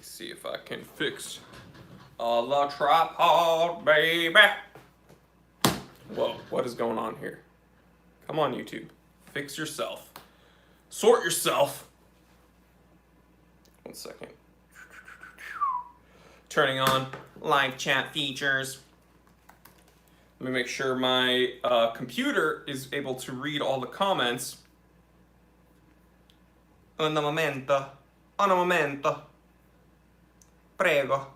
See if I can fix the tripod, baby. Whoa, what is going on here? Come on, YouTube. Fix yourself. Sort yourself. 1 second. Turning on live chat features. Let me make sure my computer is able to read all the comments. Un momento. Un momento. Prego.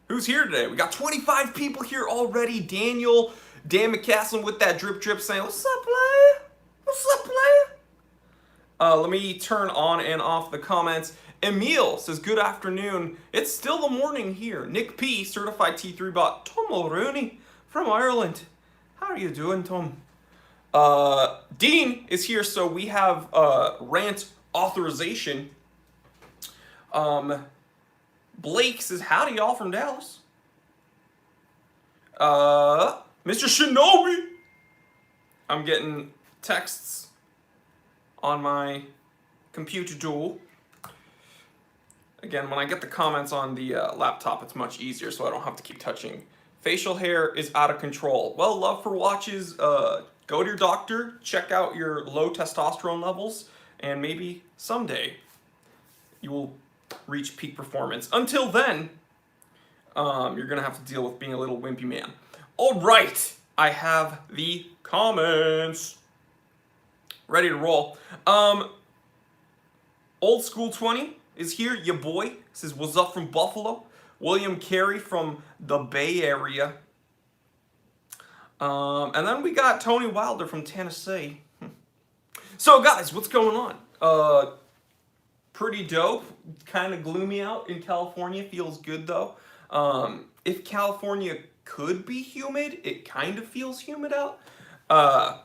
Who's here today? We got 25 people here already. Daniel, Dan McCaslin with that drip saying, "What's up, player? What's up, player?" Let me turn on and off the comments. Emil says, "Good afternoon. It's still the morning here." Nick P, certified T3 bot. Tom O'Rooney from Ireland. How are you doing, Tom? Dean is here, so we have rant authorization. Blake says, "Howdy, y'all from Dallas." Mr. Shinobi. I'm getting texts on my computer tool. Again, when I get the comments on the laptop, it's much easier, so I don't have to keep touching. Facial hair is out of control. Well, love for watches. Go to your doctor, check out your low testosterone levels, and maybe someday you will reach peak performance. Until then, you're gonna have to deal with being a little wimpy man. All right, I have the comments ready to roll. Old School 20 is here. Your boy says, "What's up from Buffalo?" William Carey from the Bay Area. And then we got Tony Wilder from Tennessee. So guys, what's going on? Pretty dope. Kind of gloomy out in California. Feels good though. If California could be humid, it kind of feels humid out. But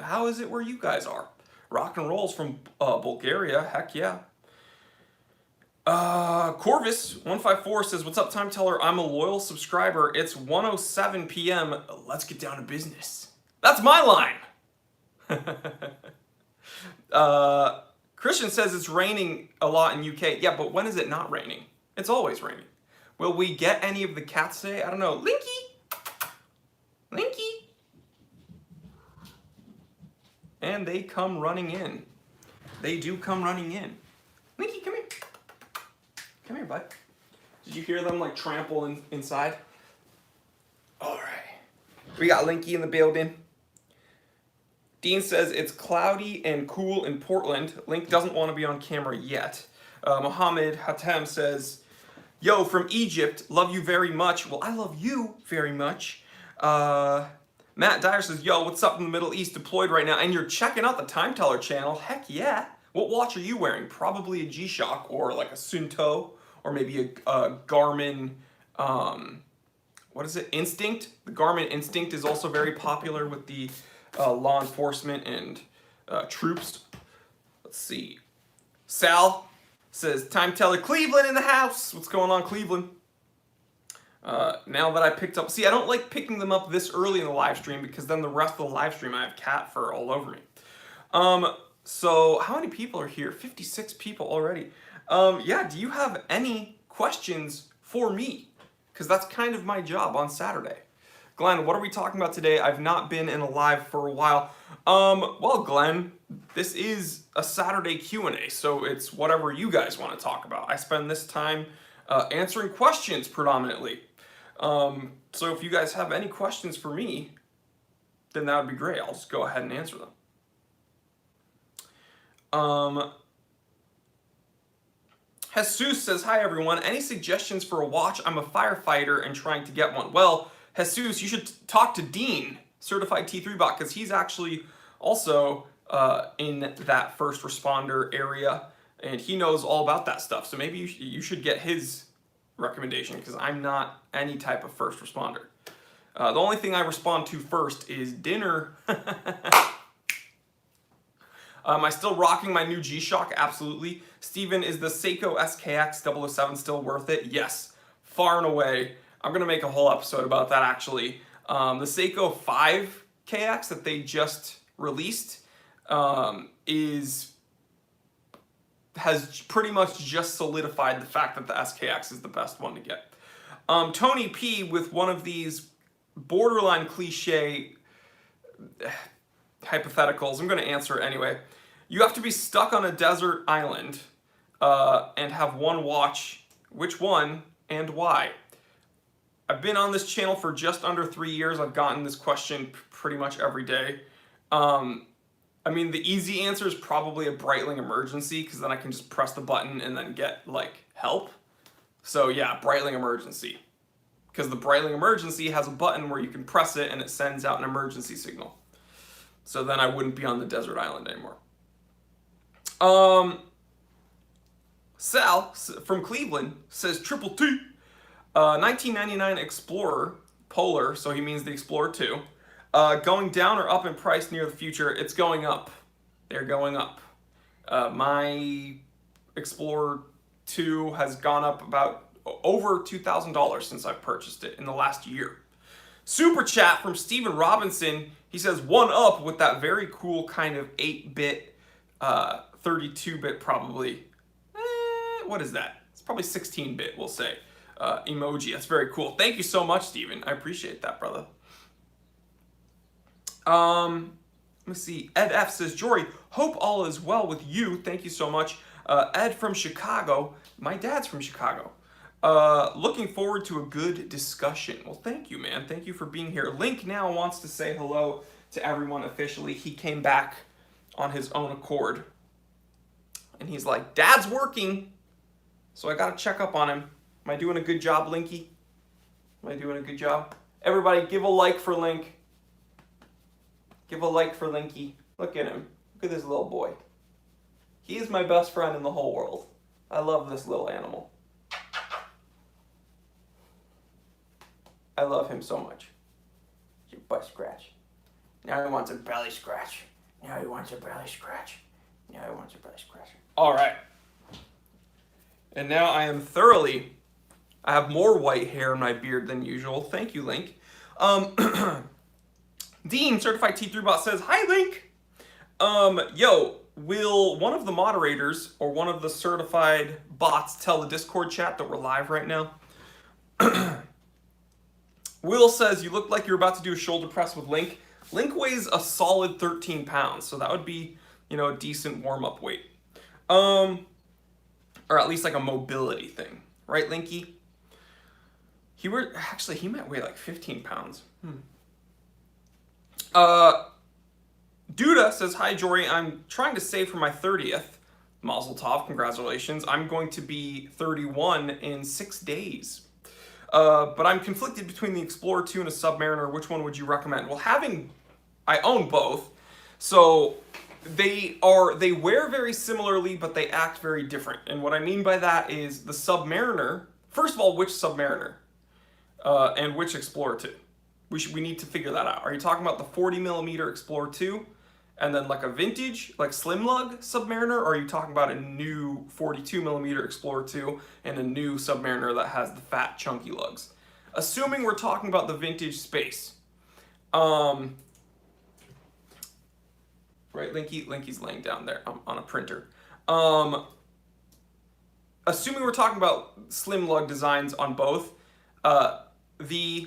how is it where you guys are? Rock and rolls from Bulgaria. Heck yeah. Corvus154 says, "What's up, Time Teller? I'm a loyal subscriber. It's 1:07 p.m. Let's get down to business." That's my line. Christian says it's raining a lot in UK. Yeah, but when is it not raining? It's always raining. Will we get any of the cats today? I don't know. Linky! Linky! And they come running in. They do come running in. Linky, come here. Come here, bud. Did you hear them like trample inside? All right. We got Linky in the building. Dean says it's cloudy and cool in Portland. Link doesn't want to be on camera yet. Mohammed Hatem says, "Yo, from Egypt, love you very much." Well, I love you very much. Matt Dyer says, "Yo, what's up in the Middle East? Deployed right now, and you're checking out the Time Teller channel. Heck yeah. What watch are you wearing? Probably a G-Shock or like a Sunto or maybe a Garmin, what is it? Instinct. The Garmin Instinct is also very popular with the law enforcement and troops. Let's see. Sal says, "Time Teller Cleveland in the house." What's going on, Cleveland? Now that I picked up, see, I don't like picking them up this early in the live stream because then the rest of the live stream I have cat fur all over me. So how many people are here? 56 people already. Yeah, do you have any questions for me? Because that's kind of my job on Saturday. Glenn, what are we talking about today? I've not been in a live for a while. Well, Glenn, this is a Saturday Q&A, so it's whatever you guys want to talk about. I spend this time answering questions predominantly. So if you guys have any questions for me, then that would be great. I'll just go ahead and answer them. Jesus says, "Hi everyone. Any suggestions for a watch? I'm a firefighter and trying to get one." Well, Jesus, you should talk to Dean, certified T3 bot, because he's actually also in that first responder area, and he knows all about that stuff. So maybe you should get his recommendation, because I'm not any type of first responder. The only thing I respond to first is dinner. Am I still rocking my new G-Shock? Absolutely. Steven, is the Seiko SKX 007 still worth it? Yes, far and away. I'm going to make a whole episode about that, actually. The Seiko 5KX that they just released, has pretty much just solidified the fact that the SKX is the best one to get. Tony P with one of these borderline cliche hypotheticals. I'm going to answer it anyway. You have to be stuck on a desert island and have one watch. Which one and why? I've been on this channel for just under 3 years. I've gotten this question pretty much every day. I mean, the easy answer is probably a Breitling emergency, because then I can just press the button and then get, like, help. So yeah, Breitling emergency. Because the Breitling emergency has a button where you can press it and it sends out an emergency signal. So then I wouldn't be on the desert island anymore. Sal from Cleveland says Triple T. 1999 Explorer, Polar, so he means the Explorer 2. Going down or up in price near the future? It's going up. They're going up. My Explorer 2 has gone up about over $2,000 since I've purchased it in the last year. Super chat from Steven Robinson. He says, one up with that very cool kind of 8-bit, 32-bit probably. What is that? It's probably 16-bit, we'll say. Emoji. That's very cool. Thank you so much, Steven. I appreciate that, brother. Let me see. Ed F says, Jory, hope all is well with you. Thank you so much. Ed from Chicago. My dad's from Chicago. Looking forward to a good discussion. Well, thank you, man. Thank you for being here. Link now wants to say hello to everyone officially. He came back on his own accord. And he's like, Dad's working. So I got to check up on him. Am I doing a good job, Linky? Am I doing a good job? Everybody, give a like for Link. Give a like for Linky. Look at him. Look at this little boy. He is my best friend in the whole world. I love this little animal. I love him so much. Your butt scratch. Now he wants a belly scratch. Now he wants a belly scratch. Now he wants a belly scratch. All right. And now I am thoroughly... I have more white hair in my beard than usual. Thank you, Link. Dean, Certified T3 Bot says, hi, Link. Yo, will one of the moderators or one of the certified bots tell the Discord chat that we're live right now? Will says, you look like you're about to do a shoulder press with Link. Link weighs a solid 13 pounds, so that would be, you know, a decent warm-up weight. Or at least like a mobility thing. Right, Linky? He might weigh like 15 pounds. Duda says, hi, Jory. I'm trying to save for my 30th. Mazel tov, congratulations. I'm going to be 31 in 6 days. But I'm conflicted between the Explorer 2 and a Submariner. Which one would you recommend? Well, I own both. So they wear very similarly, but they act very different. And what I mean by that is the Submariner, first of all, which Submariner? And which Explorer 2? We need to figure that out. Are you talking about the 40mm Explorer 2 and then like a vintage, like slim lug Submariner? Or are you talking about a new 42mm Explorer 2 and a new Submariner that has the fat chunky lugs? Assuming we're talking about the vintage space. Right, Linky's laying down there on a printer. Assuming we're talking about slim lug designs on both, the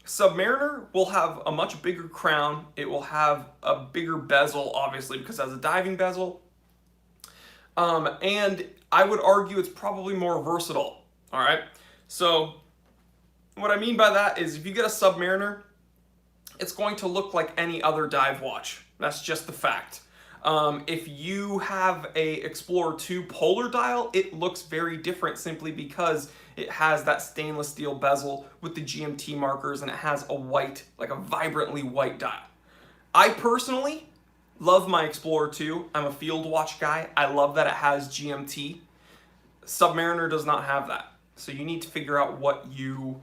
Submariner will have a much bigger crown. It will have a bigger bezel, obviously, because it has a diving bezel. And I would argue it's probably more versatile. All right. So what I mean by that is if you get a Submariner, it's going to look like any other dive watch. That's just the fact. If you have a Explorer 2 Polar dial, it looks very different simply because it has that stainless steel bezel with the GMT markers and it has a white, like a vibrantly white dial. I personally love my Explorer 2. I'm a field watch guy. I love that it has GMT. Submariner does not have that. So you need to figure out what you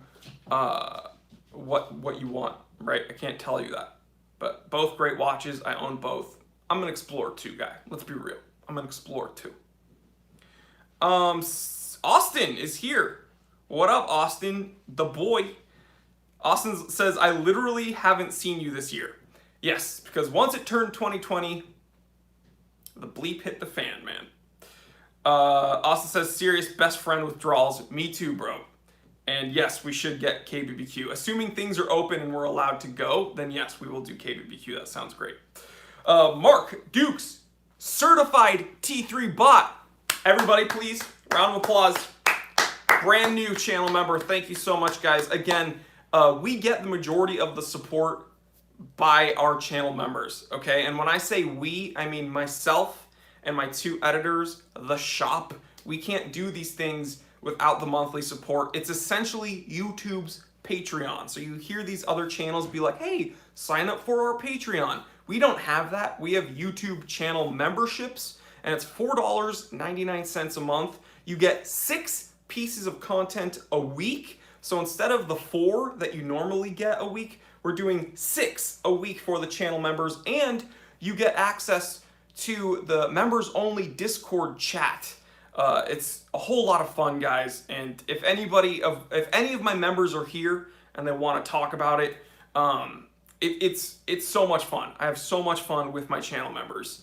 want, right? I can't tell you that. But both great watches. I own both. I'm an Explorer 2 guy. Let's be real. I'm an Explorer 2. Austin is here. What up, Austin? The boy. Austin says, I literally haven't seen you this year. Yes, because once it turned 2020, The bleep hit the fan, man. Austin says, serious best friend withdrawals. Me too, bro. And yes, we should get KBBQ. Assuming things are open and we're allowed to go, then yes, we will do KBBQ. That sounds great. Mark Dukes, certified T3 bot. Everybody, please, round of applause. Brand new channel member. Thank you so much, guys. Again, we get the majority of the support by our channel members, okay? And when I say we, I mean myself and my 2 editors, the shop. We can't do these things without the monthly support. It's essentially YouTube's Patreon. So you hear these other channels be like, hey, sign up for our Patreon. We don't have that. We have YouTube channel memberships, and it's $4.99 a month. You get 6 pieces of content a week. So instead of the 4 that you normally get a week, we're doing 6 a week for the channel members, and you get access to the members only Discord chat. It's a whole lot of fun, guys. And if any of my members are here and they want to talk about it, it's so much fun. I have so much fun with my channel members.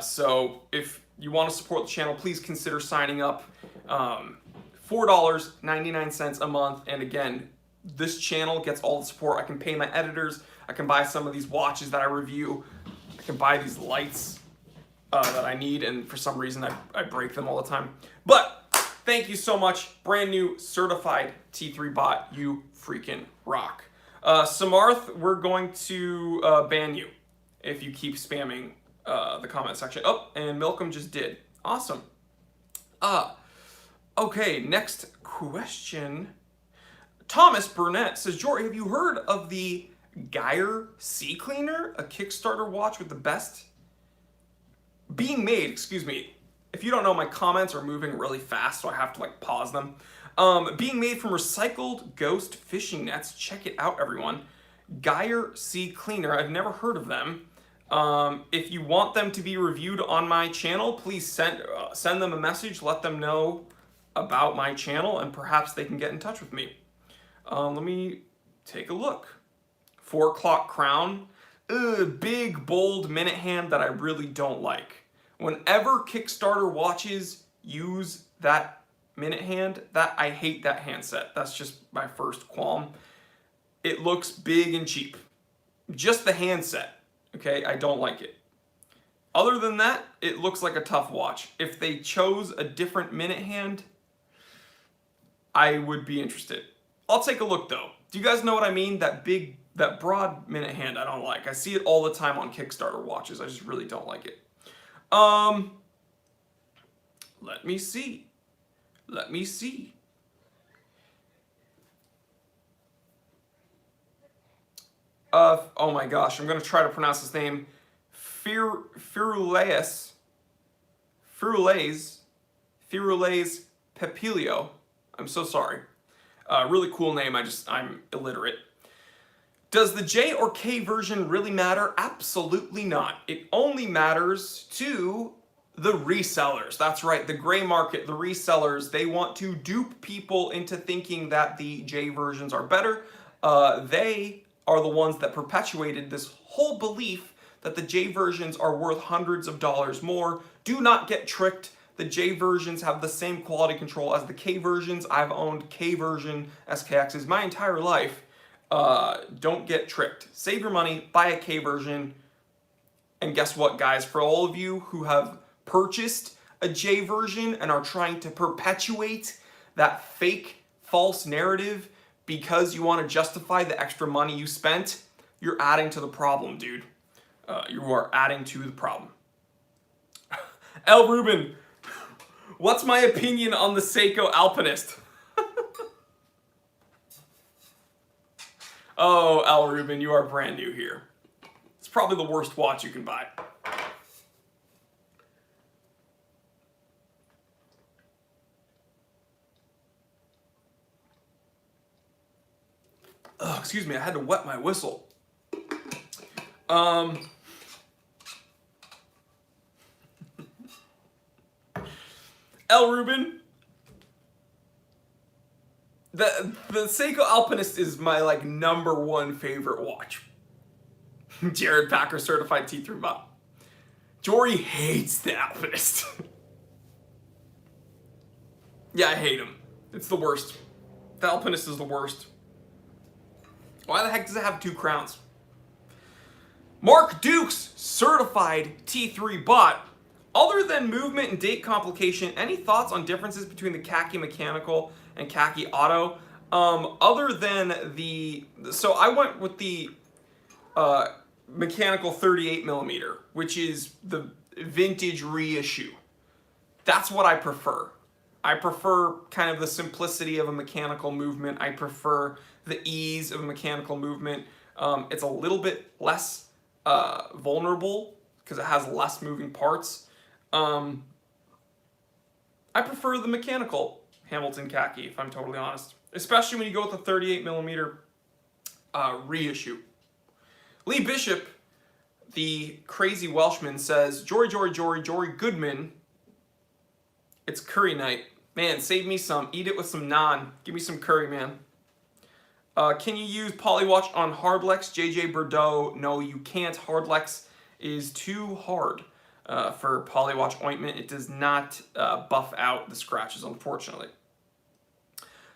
So if you want to support the channel, please consider signing up. $4.99 a month. And again, this channel gets all the support. I can pay my editors. I can buy some of these watches that I review. I can buy these lights that I need, and for some reason I break them all the time. But thank you so much. Brand new certified T3 bot. You freaking rock. Samarth, we're going to ban you if you keep spamming the comment section. Oh, and Milcom just did. Awesome. Okay, next question. Thomas Burnett says, Jory, have you heard of the Geyer Sea Cleaner, a Kickstarter watch with the best being made, excuse me. If you don't know, my comments are moving really fast, so I have to like pause them. Being made from recycled ghost fishing nets. Check it out, everyone. Geyer Sea Cleaner. I've never heard of them. If you want them to be reviewed on my channel, please send them a message. Let them know about my channel, and perhaps they can get in touch with me. Let me take a look. 4 o'clock crown. Big, bold minute hand that I really don't like. Whenever Kickstarter watches use that minute hand, I hate that handset. That's just my first qualm. It looks big and cheap. Just the handset, okay? I don't like it. Other than that, it looks like a tough watch. If they chose a different minute hand, I would be interested. I'll take a look though. Do you guys know what I mean? That broad minute hand I don't like. I see it all the time on Kickstarter watches. I just really don't like it. Let me see. Oh my gosh, I'm gonna try to pronounce his name. Firulaes Pepilio. I'm so sorry. Really cool name, I'm illiterate. Does the J or K version really matter? Absolutely not. It only matters to the resellers. That's right, the gray market, the resellers, they want to dupe people into thinking that the J versions are better. They are the ones that perpetuated this whole belief that the J versions are worth hundreds of dollars more. Do not get tricked. The J versions have the same quality control as the K versions. I've owned K version SKXs my entire life. Don't get tricked. Save your money, buy a K version. And guess what, guys? For all of you who have purchased a J version and are trying to perpetuate that fake, false narrative because you want to justify the extra money you spent, you're adding to the problem, dude. You are adding to the problem. L. Rubin, what's my opinion on the Seiko Alpinist? Oh, Al Rubin, you are brand new here. It's probably the worst watch you can buy. Oh, excuse me, I had to wet my whistle. L. Rubin, the Seiko Alpinist is my like #1 favorite watch. Jared Packer certified T3 bot. Jory hates the Alpinist. Yeah, I hate him. It's the worst. The Alpinist is the worst. Why the heck does it have 2 crowns? Mark Dukes, certified T3 bot. Other than movement and date complication, any thoughts on differences between the khaki mechanical and khaki auto? Other than the, so I went with the mechanical 38 millimeter, which is the vintage reissue. That's what I prefer. I prefer kind of the simplicity of a mechanical movement. I prefer the ease of a mechanical movement. It's a little bit less vulnerable because it has less moving parts. I prefer the mechanical Hamilton khaki, if I'm totally honest. Especially when you go with the 38 millimeter reissue. Lee Bishop, the crazy Welshman, says, Jory Goodman, it's curry night. Man, save me some. Eat it with some naan. Give me some curry, man. Can you use Polywatch on Hardlex? JJ Bordeaux, no, you can't. Hardlex is too hard for Polywatch ointment. It does not buff out the scratches, unfortunately.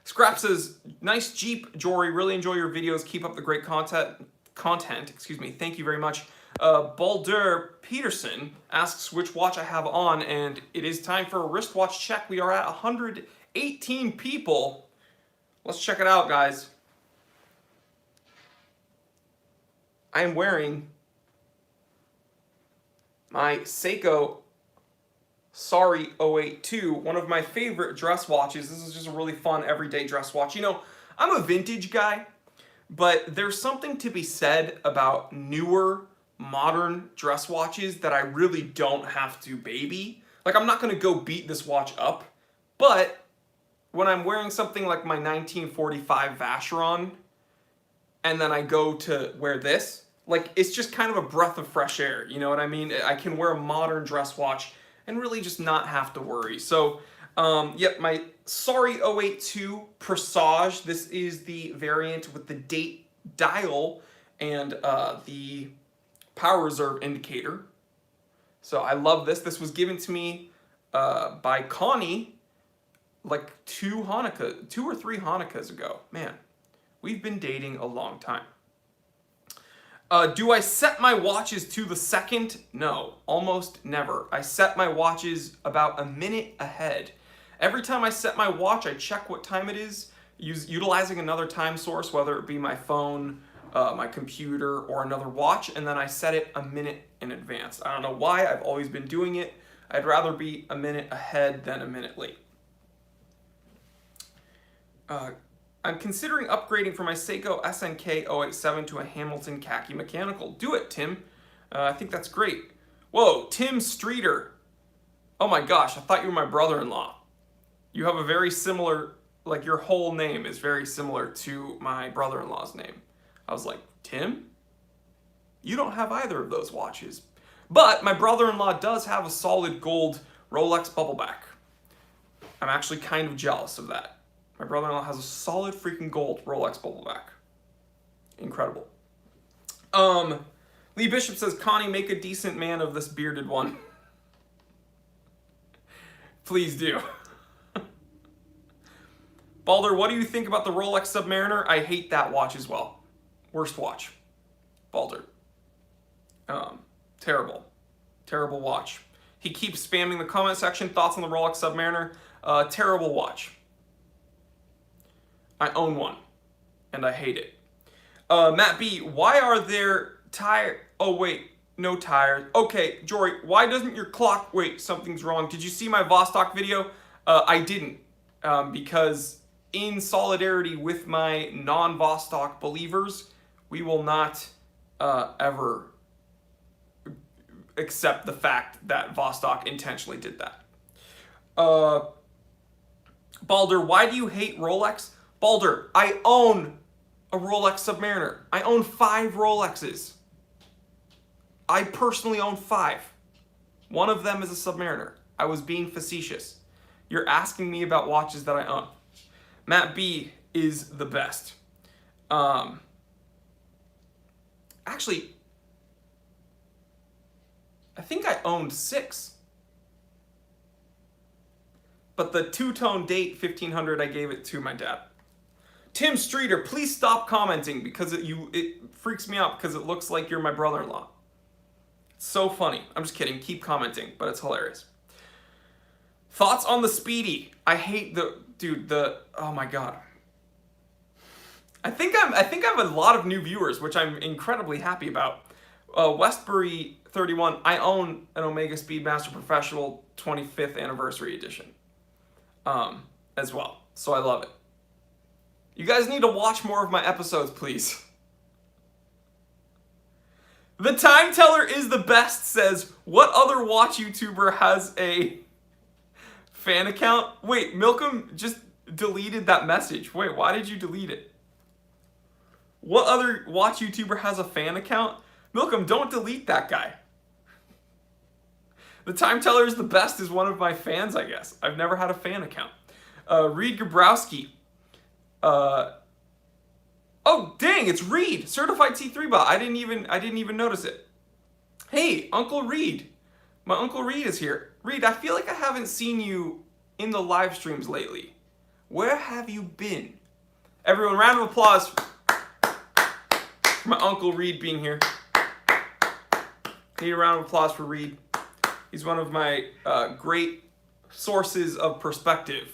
Scrap says, nice Jeep, Jory. Really enjoy your videos. Keep up the great content. Excuse me. Thank you very much. Baldur Peterson asks which watch I have on, and it is time for a wristwatch check. We are at 118 people. Let's check it out, guys. I am wearing my Seiko Sorry 082, one of my favorite dress watches. This is just a really fun everyday dress watch. You know, I'm a vintage guy, but there's something to be said about newer, modern dress watches that I really don't have to baby. Like, I'm not going to go beat this watch up, but when I'm wearing something like my 1945 Vacheron, and then I go to wear this, like, it's just kind of a breath of fresh air, you know what I mean? I can wear a modern dress watch and really just not have to worry. So, yep, my Sorry 082 Presage. This is the variant with the date dial and the power reserve indicator. So I love this. This was given to me by Connie like 2 or 3 Hanukkahs ago. Man, we've been dating a long time. Do I set my watches to the second? No, almost never. I set my watches about a minute ahead. Every time I set my watch, I check what time it is, utilizing another time source, whether it be my phone, my computer, or another watch, and then I set it a minute in advance. I don't know why, I've always been doing it. I'd rather be a minute ahead than a minute late. I'm considering upgrading from my Seiko SNK 087 to a Hamilton khaki mechanical. Do it, Tim. I think that's great. Whoa, Tim Streeter. Oh my gosh, I thought you were my brother-in-law. You have a very similar, like your whole name is very similar to my brother-in-law's name. I was like, Tim? You don't have either of those watches. But my brother-in-law does have a solid gold Rolex bubbleback. I'm actually kind of jealous of that. My brother-in-law has a solid freaking gold Rolex bubbleback. Incredible. Lee Bishop says, Connie, make a decent man of this bearded one. Please do. Baldur, what do you think about the Rolex Submariner? I hate that watch as well. Worst watch. Baldur. Terrible. Terrible watch. He keeps spamming the comment section. Thoughts on the Rolex Submariner? Terrible watch. I own one, and I hate it. Matt B, why are there tires? Oh, wait, no tires. Okay, Jory, why doesn't your clock... Wait, something's wrong. Did you see my Vostok video? I didn't, because in solidarity with my non-Vostok believers, we will not ever accept the fact that Vostok intentionally did that. Baldur, why do you hate Rolex? Baldur, I own a Rolex Submariner. I own 5 Rolexes. I personally own 5. One of them is a Submariner. I was being facetious. You're asking me about watches that I own. Matt B is the best. Actually, I think I owned 6. But the two-tone date 1500, I gave it to my dad. Tim Streeter, please stop commenting because it freaks me out because it looks like you're my brother-in-law. It's so funny. I'm just kidding. Keep commenting, but it's hilarious. Thoughts on the Speedy? I hate oh my god. I think I have a lot of new viewers, which I'm incredibly happy about. Westbury 31, I own an Omega Speedmaster Professional 25th Anniversary Edition. As well. So I love it. You guys need to watch more of my episodes, please. The Time Teller is the best says, what other watch YouTuber has a fan account? Wait, Milcom just deleted that message. Wait, why did you delete it? What other watch YouTuber has a fan account? Milcom, don't delete that guy. The Time Teller is the best is one of my fans, I guess. I've never had a fan account. Reed Gabrowski. Oh, dang, it's Reed, certified T3 bot. I didn't even notice it. Hey, Uncle Reed. My Uncle Reed is here. Reed, I feel like I haven't seen you in the live streams lately. Where have you been? Everyone, round of applause for my Uncle Reed being here. Need a round of applause for Reed. He's one of my great sources of perspective.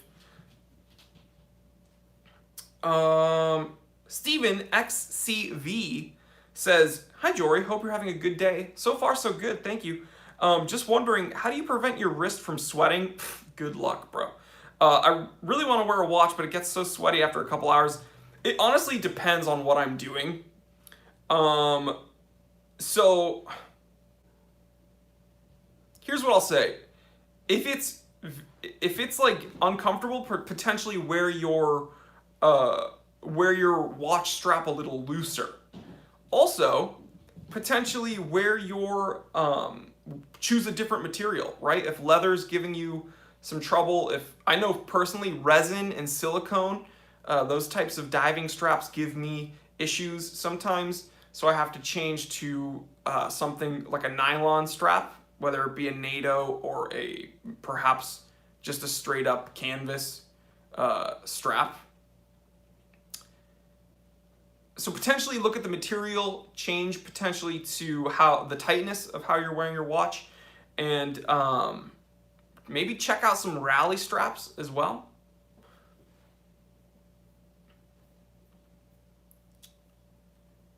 Steven XCV says, hi Jory, hope you're having a good day. So far so good, thank you. Just wondering, how do you prevent your wrist from sweating? Good luck, bro. I really want to wear a watch, but it gets so sweaty after a couple hours. It honestly depends on what I'm doing. So here's what I'll say. If it's like uncomfortable, potentially wear your watch strap a little looser. Also, potentially wear your choose a different material, right? If leather's giving you some trouble, if I know personally resin and silicone, those types of diving straps give me issues sometimes, so I have to change to something like a nylon strap, whether it be a NATO or perhaps just a straight up canvas strap. So potentially look at the material, change potentially to how the tightness of how you're wearing your watch, and maybe check out some rally straps as well.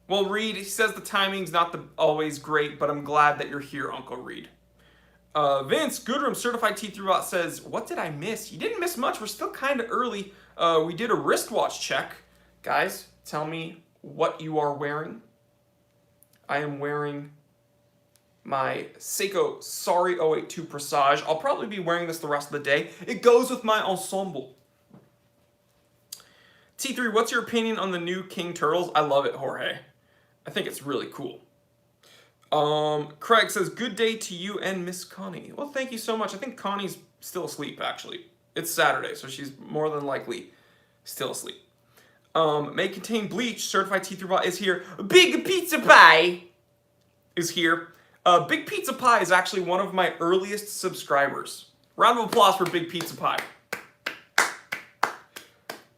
Well, Reed, he says the timing's not always great, but I'm glad that you're here, Uncle Reed. Vince Goodrum, certified T3 bot, says, what did I miss? You didn't miss much. We're still kind of early. We did a wristwatch check. Guys, tell me what you are wearing. I am wearing my Seiko Sorry 082 Presage. I'll probably be wearing this the rest of the day. It goes with my ensemble. T3, what's your opinion on the new King Turtles? I love it, Jorge. I think it's really cool. Craig says, good day to you and Miss Connie. Well, thank you so much. I think Connie's still asleep, actually. It's Saturday, so she's more than likely still asleep. May contain bleach. Certified T3 bot is here. Big Pizza Pie is here. Big Pizza Pie is actually one of my earliest subscribers. Round of applause for Big Pizza Pie.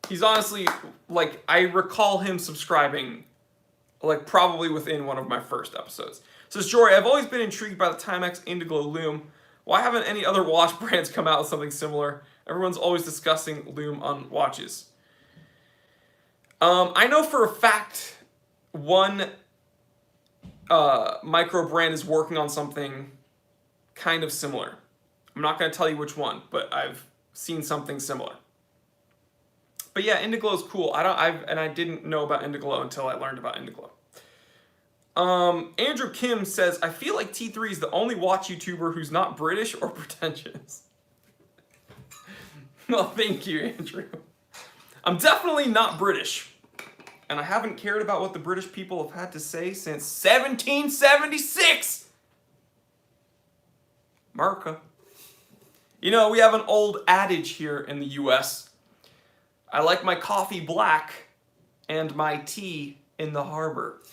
He's honestly, like, I recall him subscribing, like, probably within one of my first episodes. Says, Jory, I've always been intrigued by the Timex Indiglo Lume. Why haven't any other watch brands come out with something similar? Everyone's always discussing Lume on watches. I know for a fact one micro brand is working on something kind of similar. I'm not going to tell you which one, but I've seen something similar. But yeah, Indiglo is cool. I didn't know about Indiglo until I learned about Indiglo. Andrew Kim says, I feel like T3 is the only watch YouTuber who's not British or pretentious. Well, thank you, Andrew. I'm definitely not British. And I haven't cared about what the British people have had to say since 1776. America. You know, we have an old adage here in the US. I like my coffee black and my tea in the harbor.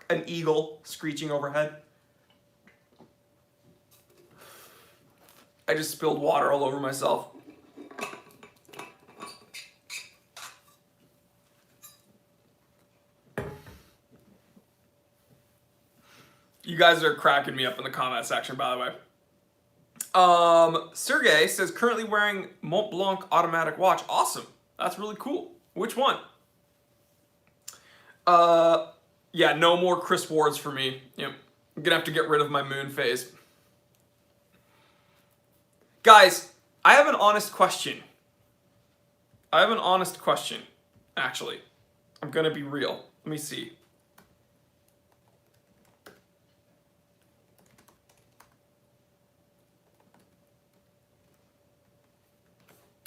an eagle screeching overhead. I just spilled water all over myself. You guys are cracking me up in the comment section, by the way. Sergey says, currently wearing Mont Blanc automatic watch. Awesome. That's really cool. Which one? Yeah, no more Chris Wards for me. Yep. I'm gonna have to get rid of my moon phase. Guys, I have an honest question. Actually. I'm gonna be real. Let me see.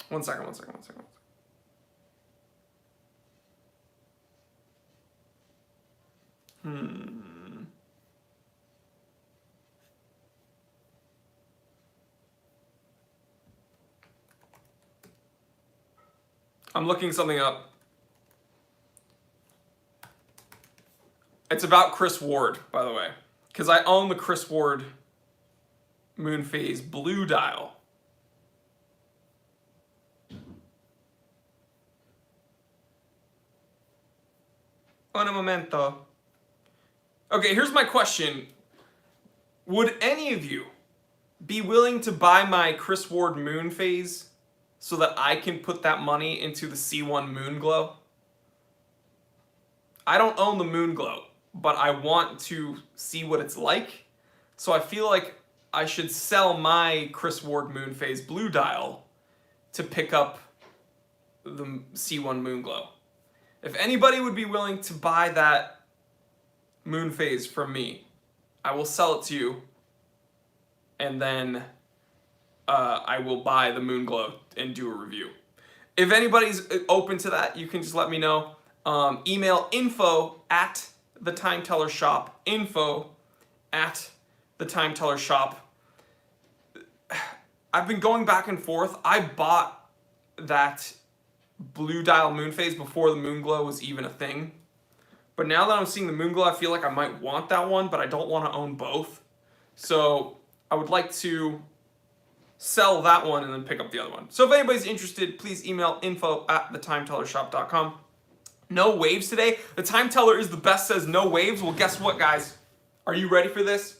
One second. I'm looking something up. It's about Chris Ward, by the way. Because I own the Chris Ward moon phase blue dial. Un momento. Okay, here's my question. Would any of you be willing to buy my Chris Ward moon phase so that I can put that money into the C1 Moon Glow? I don't own the Moon Glow, but I want to see what it's like. So I feel like I should sell my Chris Ward moon phase blue dial to pick up the C1 Moon Glow. If anybody would be willing to buy that moon phase from me, I will sell it to you, and then I will buy the Moon Glow and do a review. If anybody's open to that, you can just let me know. Email info@thetimetellershop. info@thetimetellershop. I've been going back and forth. I bought that blue dial moon phase before the Moon Glow was even a thing. But now that I'm seeing the Moon Glow, I feel like I might want that one, but I don't want to own both. So I would like to sell that one and then pick up the other one. So if anybody's interested, please email info@thetimetellershop.com. No waves today. The time teller is the best, says no waves. Well, guess what, guys? Are you ready for this?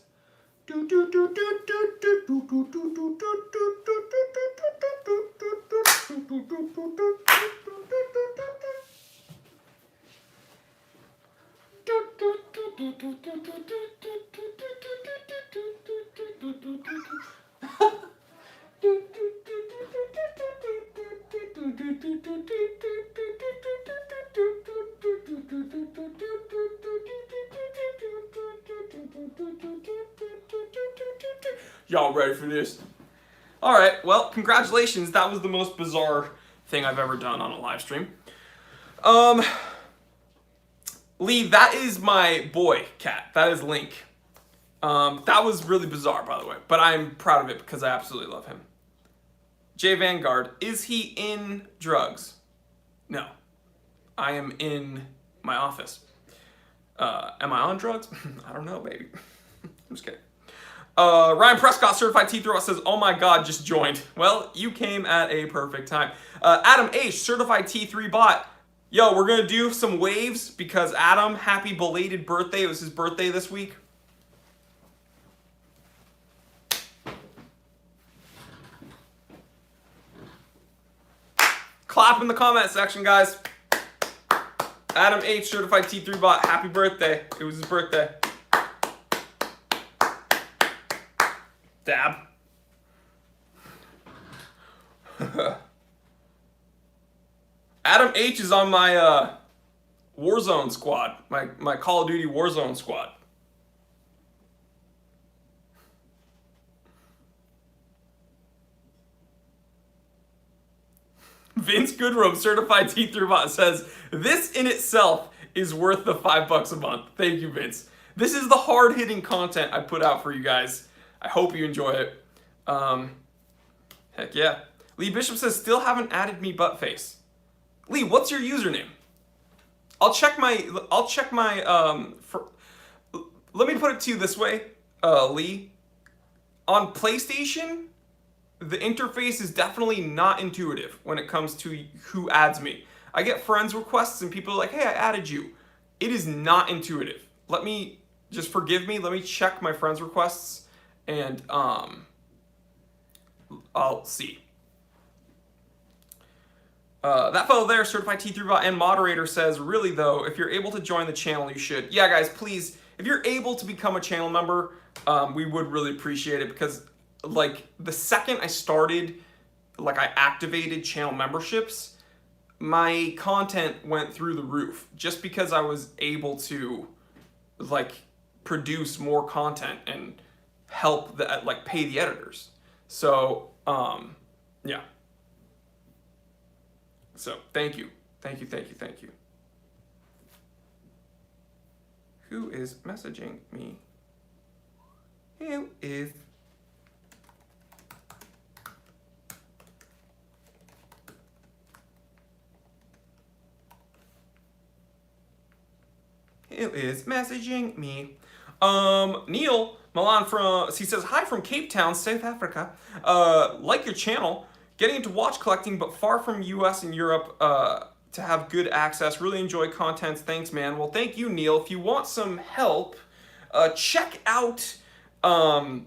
Y'all ready for this? All right, well, congratulations. That was the most bizarre thing I've ever done on a live stream. Lee, that is my boy cat. That is Link. That was really bizarre, by the way, but I'm proud of it because I absolutely love him. Jay Vanguard, is he in drugs? No. I am in my office. Am I on drugs? I don't know, baby. I'm just kidding. Ryan Prescott, Certified Teeth Robot, says, oh my god, just joined. Well, you came at a perfect time. Adam H, Certified T3 Bot. Yo, we're going to do some waves because Adam, happy belated birthday. It was his birthday this week. Clap in the comment section, guys. Adam H, Certified T3 Bot, happy birthday. It was his birthday. Dab. Adam H is on my Warzone squad, my Call of Duty Warzone squad. Vince Goodrum, Certified T3 Bot, says, this in itself is worth the $5 a month. Thank you, Vince. This is the hard-hitting content I put out for you guys. I hope you enjoy it. Heck yeah. Lee Bishop says, still haven't added me butt face. Lee, what's your username? I'll check my let me put it to you this way, Lee. On PlayStation, the interface is definitely not intuitive when it comes to who adds me. I get friends requests and people are like, hey, I added you. It is not intuitive. Let me, just forgive me, let me check my friends requests and I'll see. That fellow there, Certified T3Bot and moderator, says, really though, if you're able to join the channel, you should. Yeah, guys, please, if you're able to become a channel member, we would really appreciate it, because like the second I started, like I activated channel memberships, my content went through the roof just because I was able to like produce more content and help the, like pay the editors. So, yeah. So thank you. Thank you, thank you, thank you. Who is messaging me? Who is? Who is messaging me? Neil Milan he says, hi from Cape Town, South Africa. Like your channel. Getting into watch collecting, but far from US and Europe to have good access. Really enjoy content. Thanks, man. Well, thank you, Neil. If you want some help, check out the,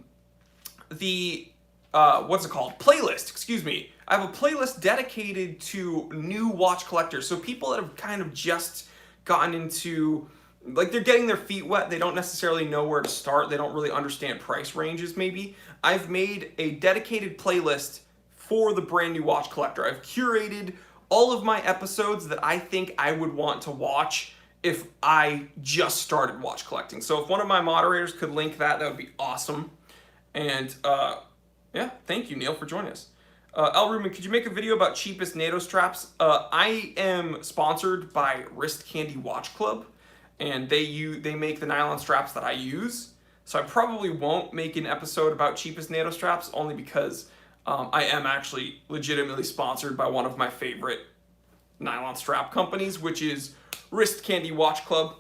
what's it called? Playlist, excuse me. I have a playlist dedicated to new watch collectors. So people that have kind of just gotten into, like they're getting their feet wet. They don't necessarily know where to start. They don't really understand price ranges maybe. I've made a dedicated playlist for the brand new watch collector. I've curated all of my episodes that I think I would want to watch if I just started watch collecting. So if one of my moderators could link that, that would be awesome. And yeah, thank you, Neil, for joining us. Al Rubin, could you make a video about cheapest NATO straps? I am sponsored by Wrist Candy Watch Club, and they make the nylon straps that I use. So I probably won't make an episode about cheapest NATO straps, only because I am actually legitimately sponsored by one of my favorite nylon strap companies, which is Wrist Candy Watch Club.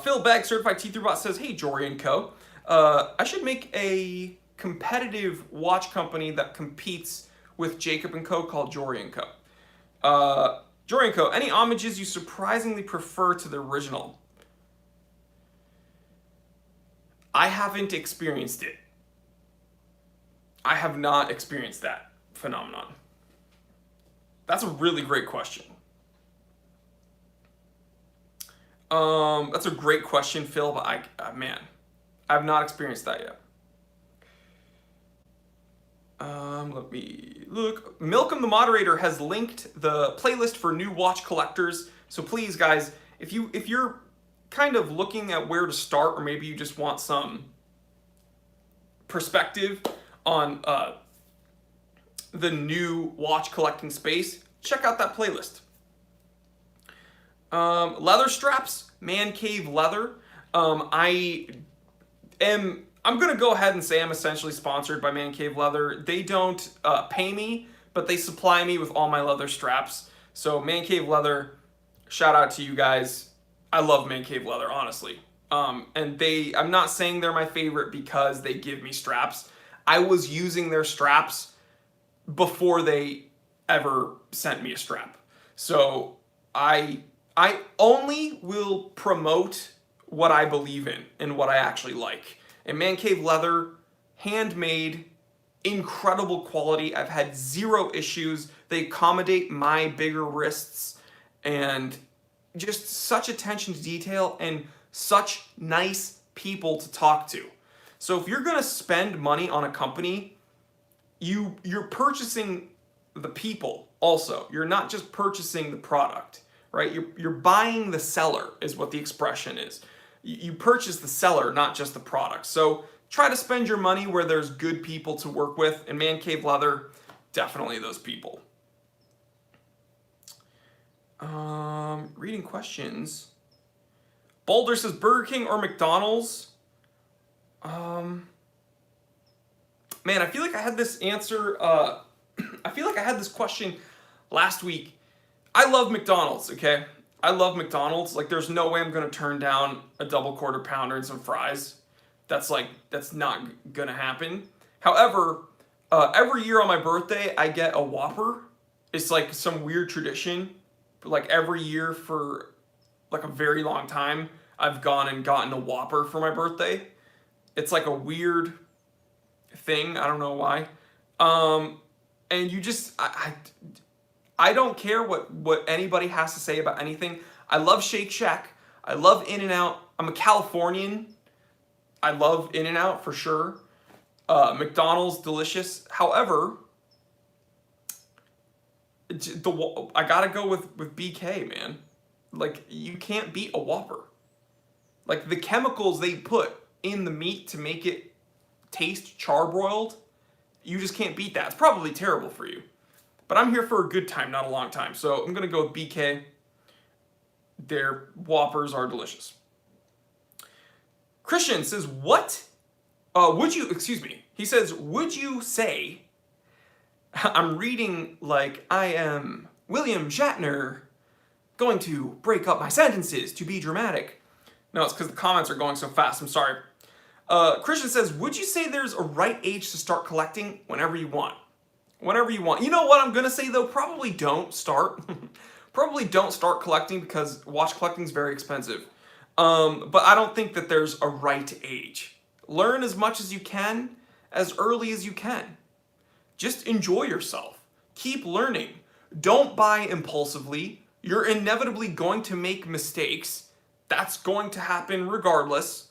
Phil Begg, Certified T3Bot, says, hey, Jory & Co. I should make a competitive watch company that competes with Jacob & Co. called Jory & Co. Jory & Co., any homages you surprisingly prefer to the original? I haven't experienced it. I have not experienced that phenomenon. That's a really great question. That's a great question, Phil, but man, I've not experienced that yet. Let me look. Milcom the moderator has linked the playlist for new watch collectors. So please, guys, if you're kind of looking at where to start, or maybe you just want some perspective on the new watch collecting space, check out that playlist. Leather straps, Man Cave Leather. I'm gonna go ahead and say I'm essentially sponsored by Man Cave Leather. They don't pay me, but they supply me with all my leather straps. So Man Cave Leather, shout out to you guys. I love Man Cave Leather, honestly. And I'm not saying they're my favorite because they give me straps. I was using their straps before they ever sent me a strap. So I only will promote what I believe in and what I actually like. And Man Cave Leather, handmade, incredible quality. I've had zero issues. They accommodate my bigger wrists, and just such attention to detail and such nice people to talk to. So if you're gonna spend money on a company, you're purchasing the people also. You're not just purchasing the product, right? You're buying the seller is what the expression is. You purchase the seller, not just the product. So try to spend your money where there's good people to work with, and Man Cave Leather, definitely those people. Reading questions. Boulder says Burger King or McDonald's. Man, I feel like I had this answer. I feel like I had this question last week. I love McDonald's, okay? I love McDonald's. Like, there's no way I'm gonna turn down a double quarter pounder and some fries. That's not gonna happen. However, every year on my birthday, I get a Whopper. It's like some weird tradition. But like every year for like a very long time, I've gone and gotten a Whopper for my birthday. It's like a weird thing. I don't know why. And you just I don't care what anybody has to say about anything. I love Shake Shack. I love In-N-Out. I'm a Californian. I love In-N-Out for sure. McDonald's delicious. However, I gotta go with BK, man. Like, you can't beat a Whopper. Like, the chemicals they put in the meat to make it taste charbroiled, you just can't beat that. It's probably terrible for you. But I'm here for a good time, not a long time. So I'm gonna go with BK. Their Whoppers are delicious. Christian says, what? Excuse me. He says, would you say, I'm reading like I am William Shatner, going to break up my sentences to be dramatic. No, it's because the comments are going so fast. I'm sorry. Christian says, would you say there's a right age to start collecting? Whenever you want. Whenever you want. You know what I'm going to say, though? Probably don't start. Probably don't start collecting because watch collecting is very expensive. But I don't think that there's a right age. Learn as much as you can, as early as you can. Just enjoy yourself. Keep learning. Don't buy impulsively. You're inevitably going to make mistakes. That's going to happen regardless.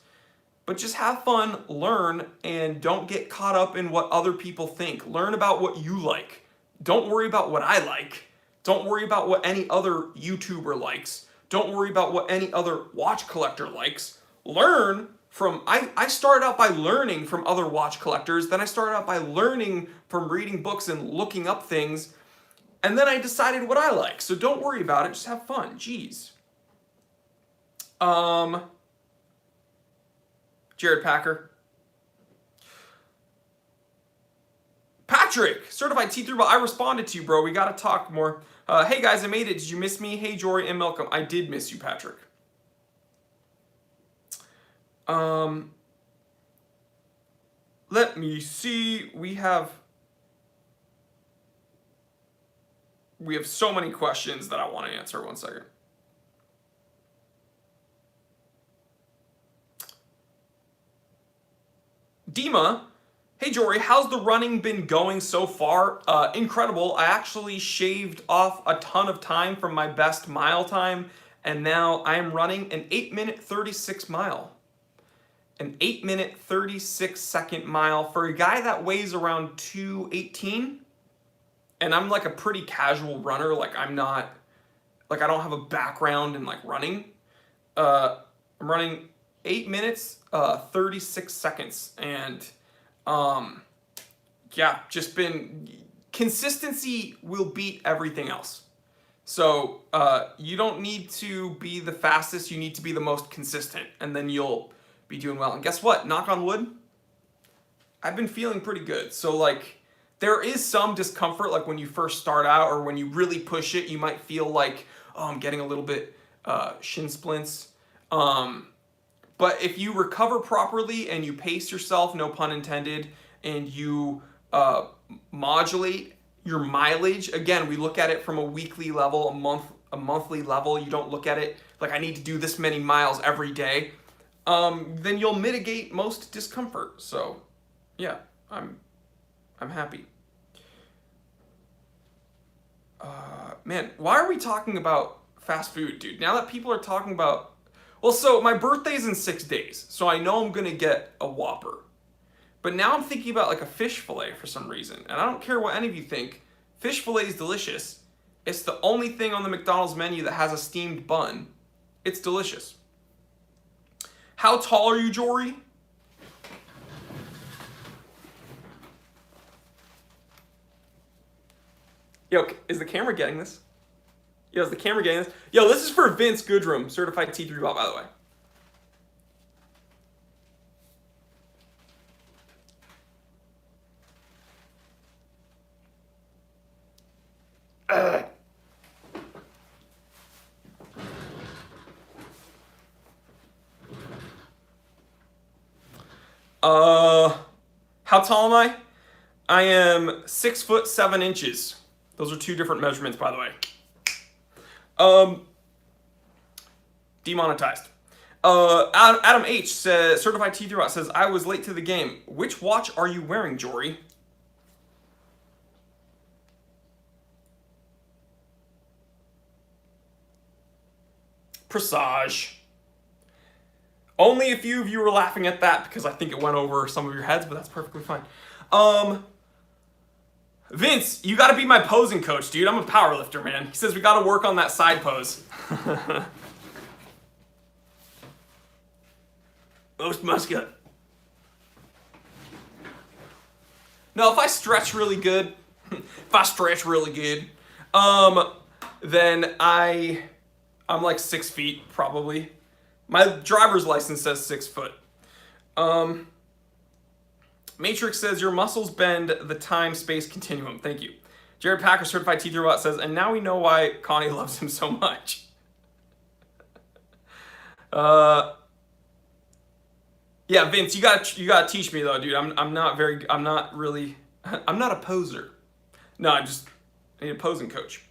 But just have fun, learn, and don't get caught up in what other people think. Learn about what you like. Don't worry about what I like. Don't worry about what any other YouTuber likes. Don't worry about what any other watch collector likes. Learn from, I started out by learning from other watch collectors, then I started out by learning from reading books and looking up things, and then I decided what I like. So don't worry about it, just have fun. Jeez. Jared Packer. Patrick, certified T3 ball. I responded to you, bro. We gotta talk more. Hey guys, I made it. Did you miss me? Hey Jory and Malcolm. I did miss you, Patrick. Let me see. We have so many questions that I want to answer. One second. Dima, hey Jory, how's the running been going so far? Incredible. I actually shaved off a ton of time from my best mile time, and now I am running an 8-minute 36 mile. An 8-minute 36-second mile for a guy that weighs around 218. And I'm like a pretty casual runner. Like, I'm not, like, I don't have a background in like running. I'm running 8 minutes, 36 seconds. And yeah, just been, consistency will beat everything else. So you don't need to be the fastest, you need to be the most consistent, and then you'll be doing well. And guess what? Knock on wood, I've been feeling pretty good. So like, there is some discomfort, like when you first start out or when you really push it, you might feel like, oh, I'm getting a little bit shin splints. But if you recover properly and you pace yourself, no pun intended, and you modulate your mileage, again, we look at it from a weekly level, a monthly level. You don't look at it like I need to do this many miles every day. Then you'll mitigate most discomfort. So, yeah, I'm happy. Man, why are we talking about fast food, dude? Now that people are talking about, well, so my birthday's in 6 days, so I know I'm gonna get a Whopper. But now I'm thinking about like a fish fillet for some reason, and I don't care what any of you think. Fish fillet is delicious. It's the only thing on the McDonald's menu that has a steamed bun. It's delicious. How tall are you, Jory? Yo, is the camera getting this? Yo, is the camera getting this? Yo, this is for Vince Goodrum, certified T3 ball, by the way. How tall am I? I am 6'7". Those are two different measurements, by the way. Demonetized. Adam H says, certified T3 bot says, I was late to the game. Which watch are you wearing, Jory? Presage. Only a few of you were laughing at that because I think it went over some of your heads, but that's perfectly fine. Vince, you got to be my posing coach, dude. I'm a powerlifter, man. He says we got to work on that side pose. Most muscular. No, if I stretch really good, then I'm like 6 feet probably. My driver's license says 6 foot. Matrix says your muscles bend the time-space continuum. Thank you. Jared Packer, certified T3 bot says, and now we know why Connie loves him so much. Yeah, Vince, you gotta teach me though, dude. I'm not a poser. No, I need a posing coach.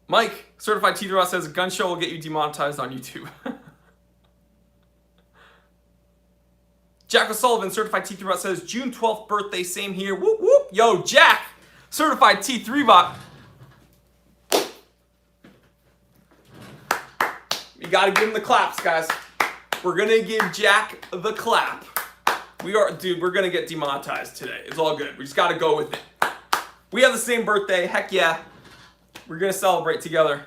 Mike, certified T3 bot says, gun show will get you demonetized on YouTube. Jack O'Sullivan, certified T3 bot says, June 12th birthday, same here. Whoop whoop. Yo, Jack, certified T3 bot. You gotta give him the claps, guys. We're gonna give Jack the clap. We're gonna get demonetized today. It's all good. We just gotta go with it. We have the same birthday. Heck yeah. We're gonna celebrate together.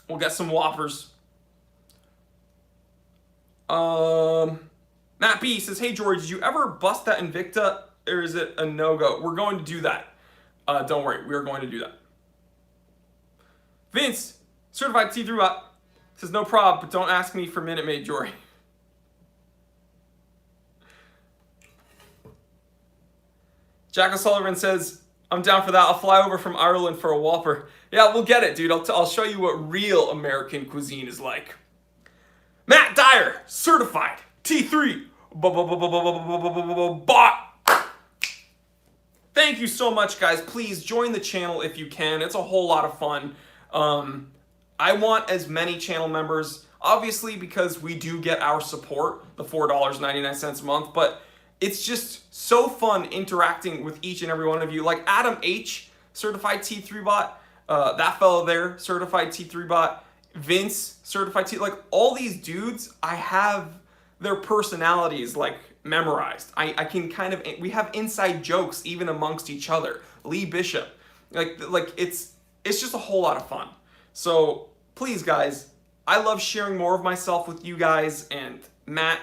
We'll get some Whoppers. Matt B says, hey George, did you ever bust that Invicta or is it a no-go? We're going to do that. Don't worry, we are going to do that. Vince, certified T3 bot, says no prob, but don't ask me for Minute Maid, Jory. Jack O'Sullivan says, I'm down for that. I'll fly over from Ireland for a Whopper. Yeah, we'll get it, dude. I'll show you what real American cuisine is like. Matt Dyer, certified T3 bot. Thank you so much, guys. Please join the channel if you can. It's a whole lot of fun. I want as many channel members, obviously, because we do get our support, the $4.99 a month, but it's just so fun interacting with each and every one of you. Like Adam H, certified T3 bot, that fellow there, certified T3 bot, Vince, certified T, like all these dudes, I have their personalities like memorized. I can kind of, we have inside jokes even amongst each other. Lee Bishop, like it's just a whole lot of fun. So please guys, I love sharing more of myself with you guys. And Matt,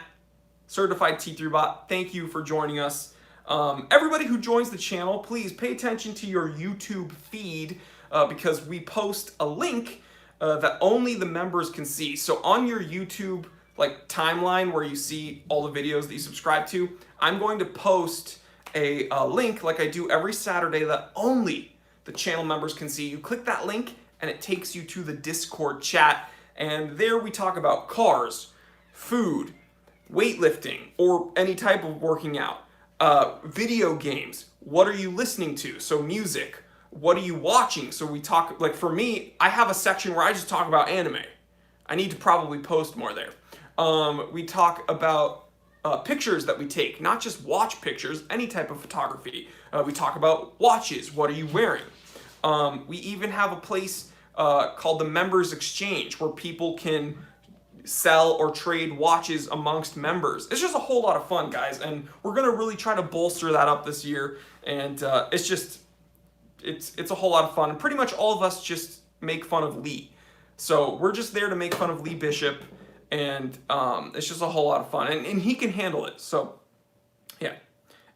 certified T3 bot, thank you for joining us. Everybody who joins the channel, please pay attention to your YouTube feed because we post a link that only the members can see. So on your YouTube like timeline where you see all the videos that you subscribe to, I'm going to post a link like I do every Saturday that only the channel members can see. You click that link and it takes you to the Discord chat, and there we talk about cars, food, weightlifting, or any type of working out, video games, what are you listening to, so music, what are you watching, so we talk, like for me, I have a section where I just talk about anime. I need to probably post more there. We talk about pictures that we take, not just watch pictures, any type of photography. We talk about watches, what are you wearing? We even have a place called the Members Exchange where people can sell or trade watches amongst members. It's just a whole lot of fun, guys, and we're gonna really try to bolster that up this year. And it's a whole lot of fun. And pretty much all of us just make fun of Lee. So we're just there to make fun of Lee Bishop, and it's just a whole lot of fun. And he can handle it. So yeah.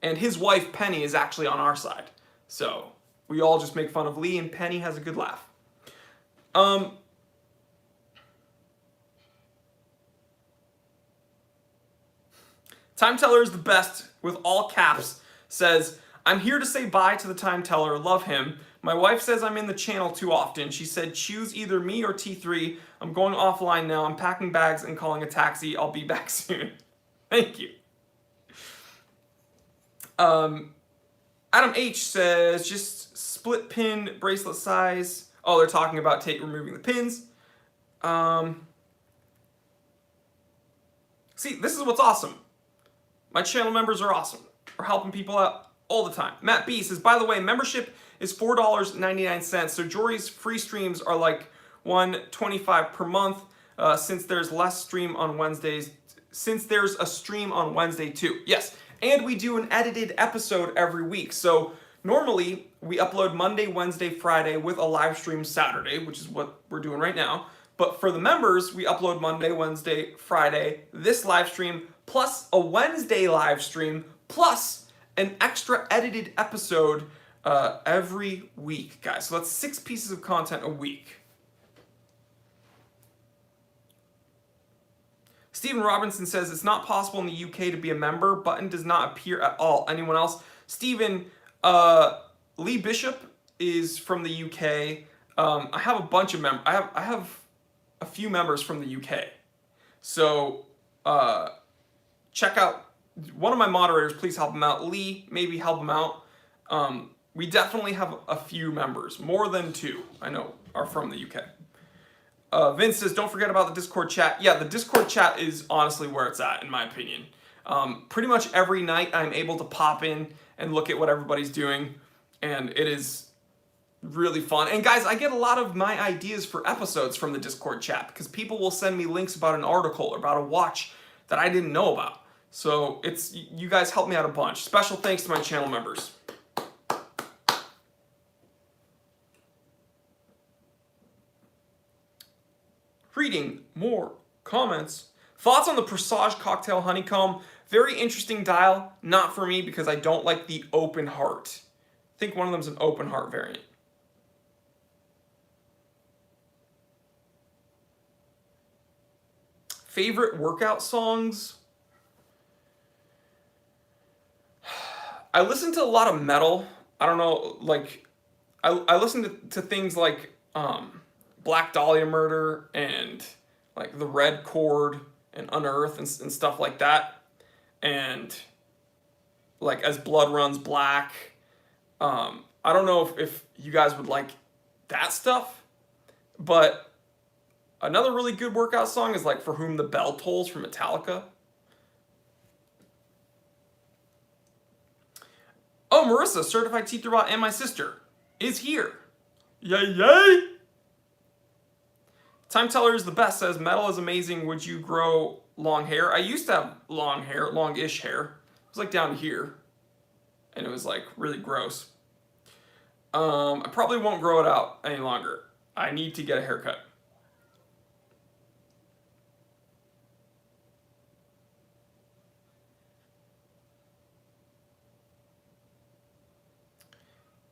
And his wife Penny is actually on our side. So we all just make fun of Lee, and Penny has a good laugh. Time Teller is the best with all caps. Says, I'm here to say bye to the Time Teller. Love him. My wife says I'm in the channel too often. She said choose either me or T3. I'm going offline now. I'm packing bags and calling a taxi. I'll be back soon. Thank you. Adam H says just split pin bracelet size. Oh, they're talking about removing the pins. See, this is what's awesome. My channel members are awesome. We're helping people out all the time. Matt B says, by the way, membership is $4.99. So Jory's free streams are like $1.25 per month. Since there's less stream on Wednesdays. Since there's a stream on Wednesday too. Yes, and we do an edited episode every week. So normally we upload Monday, Wednesday, Friday with a live stream Saturday, which is what we're doing right now. But for the members, we upload Monday, Wednesday, Friday, this live stream, plus a Wednesday live stream, plus an extra edited episode every week, guys. So that's 6 pieces of content a week. Stephen Robinson says it's not possible in the UK to be a member. Button does not appear at all. Anyone else? Stephen, Lee Bishop is from the UK. I have a bunch of members. I have a few members from the UK. So check out one of my moderators. Please help him out. Lee, maybe help him out. We definitely have a few members, more than 2. I know are from the UK. Vince says, don't forget about the Discord chat. Yeah, the Discord chat is honestly where it's at, in my opinion. Pretty much every night I'm able to pop in and look at what everybody's doing, and it is really fun. And guys, I get a lot of my ideas for episodes from the Discord chat, because people will send me links about an article or about a watch that I didn't know about. So you guys help me out a bunch. Special thanks to my channel members. Reading more comments. Thoughts on the Presage Cocktail Honeycomb? Very interesting dial. Not for me because I don't like the open heart. I think one of them's an open heart variant. Favorite workout songs? I listen to a lot of metal. I don't know, like, I listen to things like Black Dahlia Murder and like The Red Chord and Unearth and stuff like that. And like As Blood Runs Black. I don't know if you guys would like that stuff, but another really good workout song is like For Whom the Bell Tolls from Metallica. Oh, Marissa, certified teeth robot, and my sister is here. Yay, yay! Time Teller is the best, says metal is amazing. Would you grow long hair? I used to have long hair, longish hair. It was like down here. And it was like really gross. I probably won't grow it out any longer. I need to get a haircut.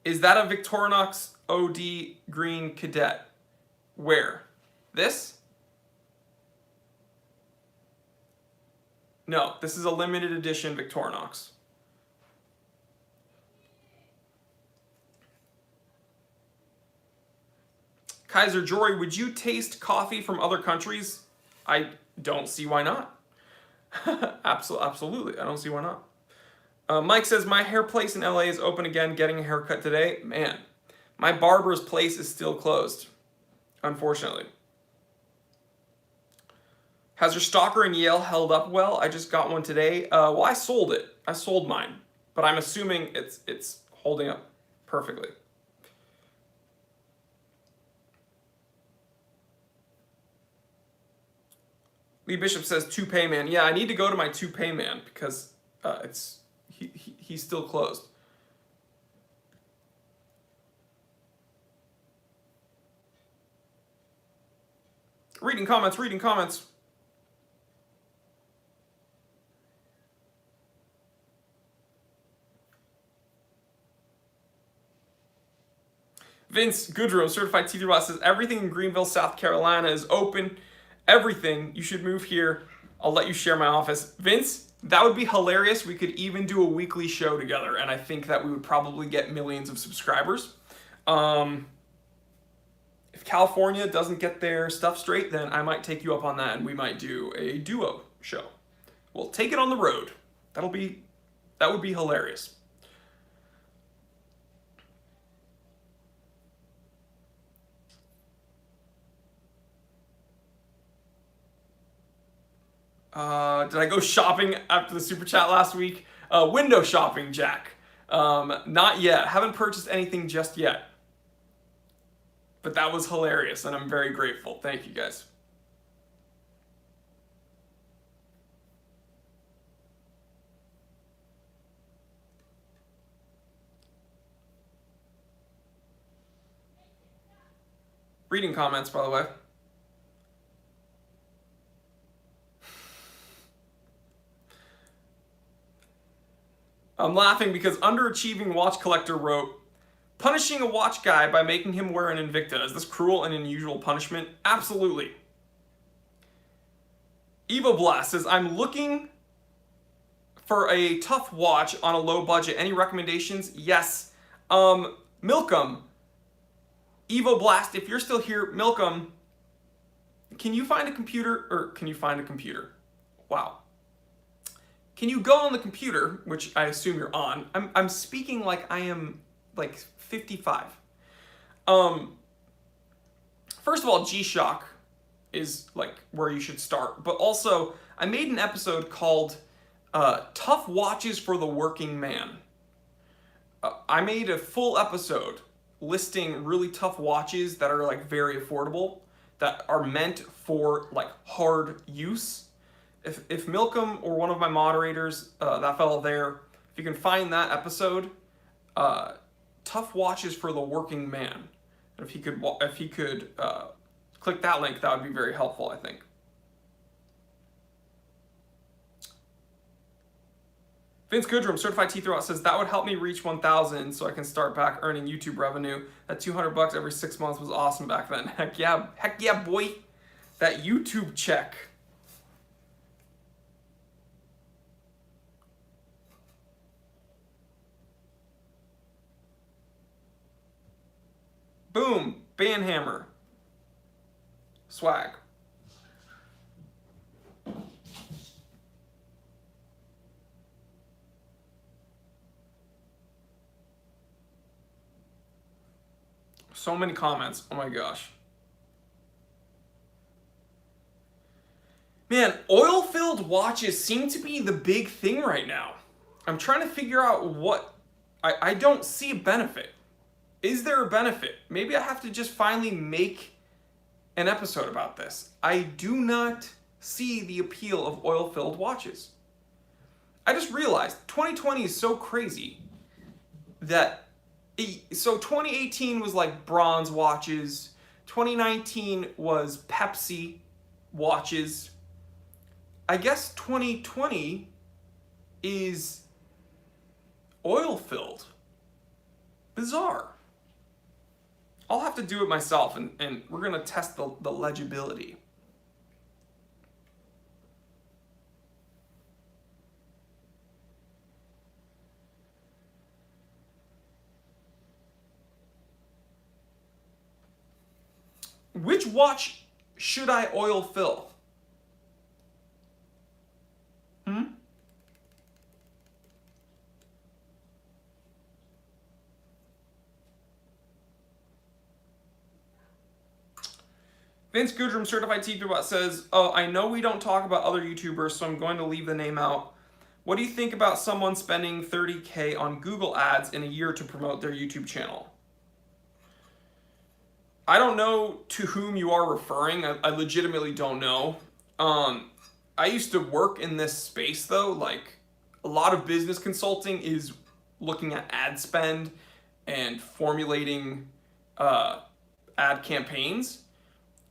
Is that a Victorinox OD Green Cadet? Where? This? No, this is a limited edition Victorinox. Kaiser Jory, would you taste coffee from other countries? I don't see why not. Absolutely, I don't see why not. Mike says, my hair place in LA is open again, getting a haircut today. Man, my barber's place is still closed, unfortunately. Has your stalker in Yale held up well? I just got one today. Well, I sold it. I sold mine, but I'm assuming it's holding up perfectly. Lee Bishop says toupee man. Yeah, I need to go to my toupee man because he's still closed. Reading comments, reading comments. Vince Goodrow, certified TV robot, says everything in Greenville, South Carolina is open. Everything. You should move here. I'll let you share my office. Vince, that would be hilarious. We could even do a weekly show together, and I think that we would probably get millions of subscribers. If California doesn't get their stuff straight, then I might take you up on that and we might do a duo show. We'll take it on the road. That would be hilarious. Did I go shopping after the super chat last week? Window shopping, Jack. Not yet. Haven't purchased anything just yet. But that was hilarious, and I'm very grateful. Thank you, guys. Reading comments, by the way. I'm laughing because Underachieving Watch Collector wrote, punishing a watch guy by making him wear an Invicta, is this cruel and unusual punishment? Absolutely. Evo Blast says, I'm looking for a tough watch on a low budget. Any recommendations? Yes. Milcom. Evo Blast, if you're still here, Milcom, can you find a computer? Wow. Can you go on the computer, which I assume you're on? I'm speaking like I am like 55. First of all, G-Shock is like where you should start. But also, I made an episode called Tough Watches for the Working Man. I made a full episode listing really tough watches that are like very affordable, that are meant for like hard use. If Milcom or one of my moderators, that fellow there, if you can find that episode, tough watches for the working man. And if he could click that link, that would be very helpful, I think. Vince Goodrum, Certified Teeth Throwout, says that would help me reach 1,000 so I can start back earning YouTube revenue. That $200 every 6 months was awesome back then. Heck yeah, boy. That YouTube check. Boom, Banhammer. Swag. So many comments, oh my gosh. Man, oil-filled watches seem to be the big thing right now. I'm trying to figure out what, I don't see a benefit. Is there a benefit? Maybe I have to just finally make an episode about this. I do not see the appeal of oil-filled watches. I just realized 2020 is so crazy that, so 2018 was like bronze watches, 2019 was Pepsi watches. I guess 2020 is oil-filled. Bizarre. I'll have to do it myself, and we're going to test the legibility. Which watch should I oil fill? Vince Goodrum, Certified Teeth Throwout, says, oh, I know we don't talk about other YouTubers, so I'm going to leave the name out. What do you think about someone spending $30K on Google ads in a year to promote their YouTube channel? I don't know to whom you are referring. I legitimately don't know. I used to work in this space, though. Like, a lot of business consulting is looking at ad spend and formulating ad campaigns.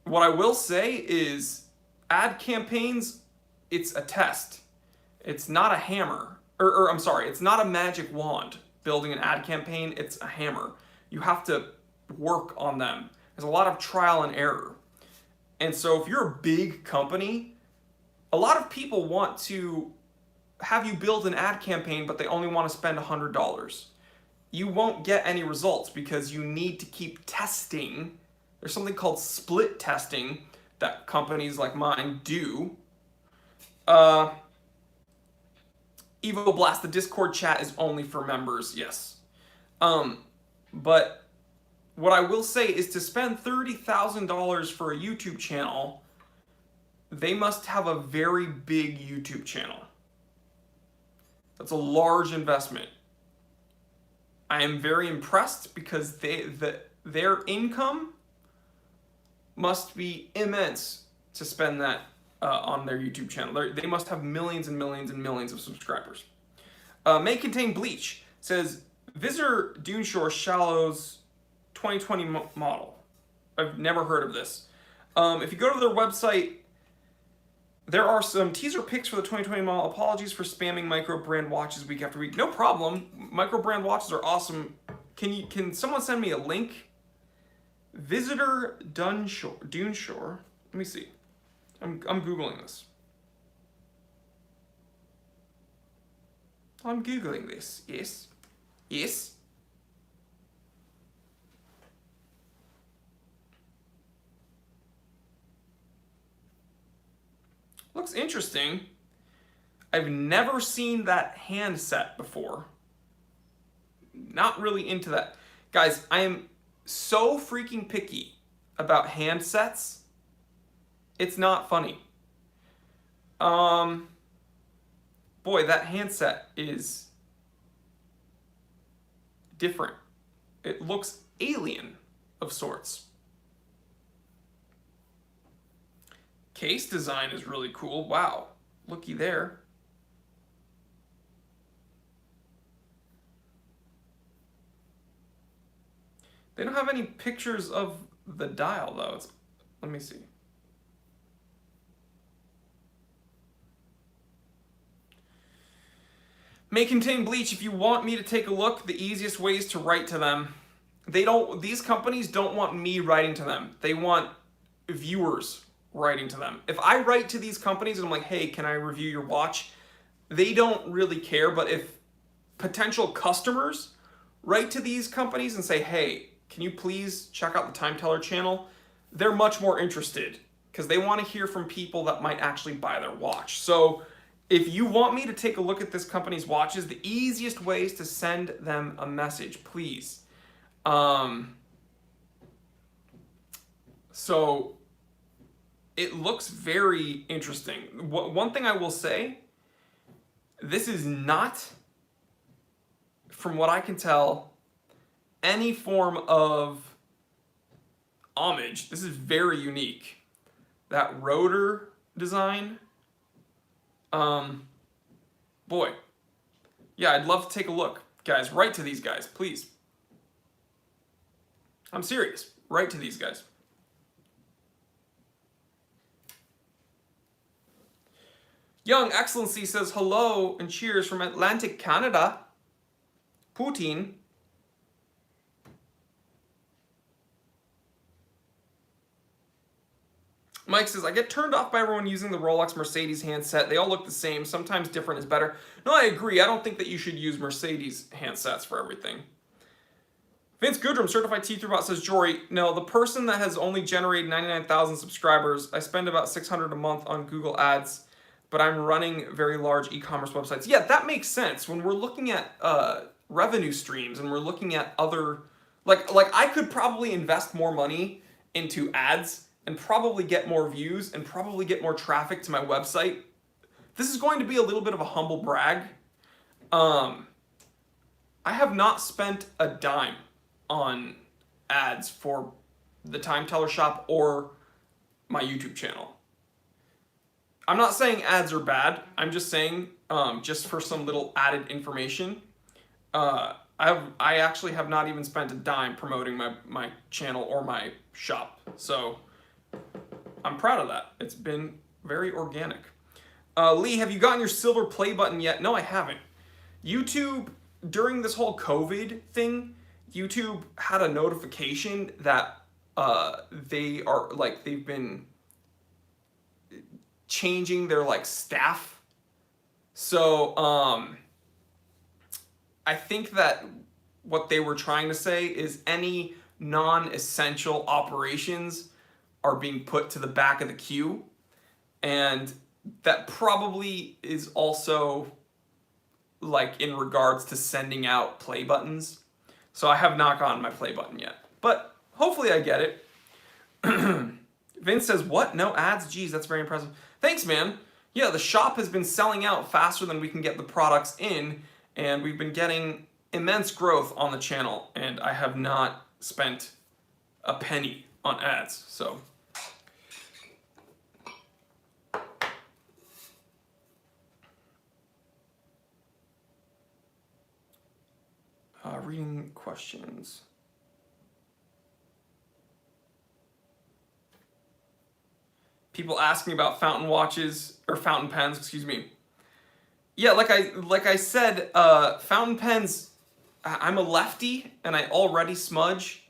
What I will say is ad campaigns, it's a test. It's not a hammer. I'm sorry, it's not a magic wand building an ad campaign. It's a hammer. You have to work on them. There's a lot of trial and error. And so if you're a big company, a lot of people want to have you build an ad campaign, but they only want to spend $100. you won't get any results because you need to keep testing. There's something called split testing that companies like mine do. Evo Blast, the Discord chat is only for members, yes. But what I will say is to spend $30,000 for a YouTube channel, they must have a very big YouTube channel. That's a large investment. I am very impressed because their income must be immense to spend that on their YouTube channel. They must have millions and millions and millions of subscribers. May contain bleach. Says, Visitor Dune Shore Shallows 2020 model. I've never heard of this. If you go to their website, there are some teaser pics for the 2020 model. Apologies for spamming micro brand watches week after week. No problem. Micro brand watches are awesome. Can someone send me a link? Visitor Dune Shore. Let me see. I'm Googling this. I'm Googling this. Yes. Yes. Looks interesting. I've never seen that handset before. Not really into that. Guys, I am so freaking picky about handsets. It's not funny. Boy, that handset is different. It looks alien of sorts. Case design is really cool. Wow, looky there. They don't have any pictures of the dial though. Let me see. May contain bleach. If you want me to take a look, the easiest way is to write to them. These companies don't want me writing to them. They want viewers writing to them. If I write to these companies and I'm like, hey, can I review your watch? They don't really care, but if potential customers write to these companies and say, hey, can you please check out the Time Teller channel? They're much more interested because they want to hear from people that might actually buy their watch. So if you want me to take a look at this company's watches, the easiest way is to send them a message, please. So it looks very interesting. One thing I will say, this is not, from what I can tell, any form of homage. This is very unique. That rotor design, boy. Yeah, I'd love to take a look. Guys, write to these guys, please. I'm serious. Write to these guys. Young Excellency says hello and cheers from Atlantic Canada. Putin. Mike says, I get turned off by everyone using the Rolex Mercedes handset. They all look the same. Sometimes different is better. No, I agree. I don't think that you should use Mercedes handsets for everything. Vince Goodrum, Certified T3Bot, says, Jory, no, the person that has only generated 99,000 subscribers, I spend about $600 a month on Google Ads, but I'm running very large e-commerce websites. Yeah, that makes sense. When we're looking at revenue streams and we're looking at other, like I could probably invest more money into ads and probably get more views and probably get more traffic to my website. This is going to be a little bit of a humble brag. I have not spent a dime on ads for the Time Teller shop or my YouTube channel. I'm not saying ads are bad. I'm just saying, just for some little added information, I actually have not even spent a dime promoting my channel or my shop. So I'm proud of that. It's been very organic. Lee, have you gotten your silver play button yet? No, I haven't. YouTube, during this whole COVID thing, YouTube had a notification that they've been changing their staff. So I think that what they were trying to say is any non-essential operations are being put to the back of the queue. And that probably is also like in regards to sending out play buttons. So I have not gotten my play button yet, but hopefully I get it. Vince says, what? No ads? Geez, that's very impressive. Thanks, man. Yeah, the shop has been selling out faster than we can get the products in, and we've been getting immense growth on the channel, and I have not spent a penny on ads, so. Reading questions. People asking about fountain watches or fountain pens, excuse me. Yeah, like I said, fountain pens. I'm a lefty, and I already smudge,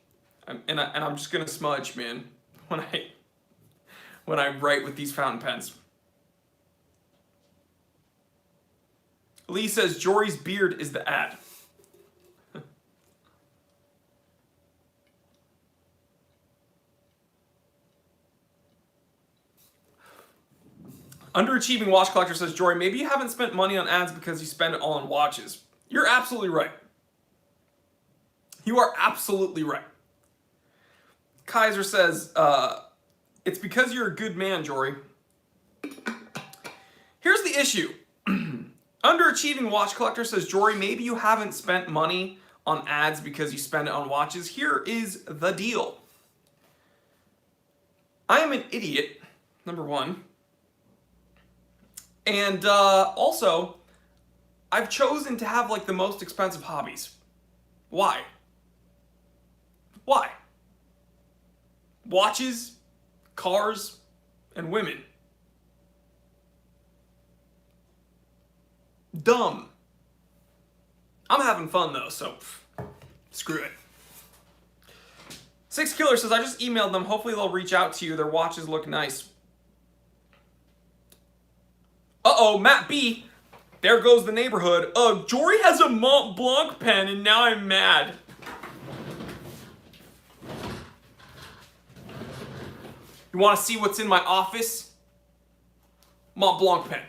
and I'm just gonna smudge, man, when I write with these fountain pens. Lee says Jory's beard is the ad. Underachieving watch collector says, Jory, maybe you haven't spent money on ads because you spend it all on watches. You're absolutely right. You are absolutely right. Kaiser says, it's because you're a good man, Jory. Here's the issue. Underachieving watch collector says, Jory, maybe you haven't spent money on ads because you spend it on watches. Here is the deal. I am an idiot, number one. And also, I've chosen to have like the most expensive hobbies. Why? Why? Watches, cars, and women. Dumb. I'm having fun though, so screw it. Six Killer says, I just emailed them. Hopefully they'll reach out to you. Their watches look nice. Uh-oh, Matt B. There goes the neighborhood. Jory has a Mont Blanc pen, and now I'm mad. You want to see what's in my office? Mont Blanc pen.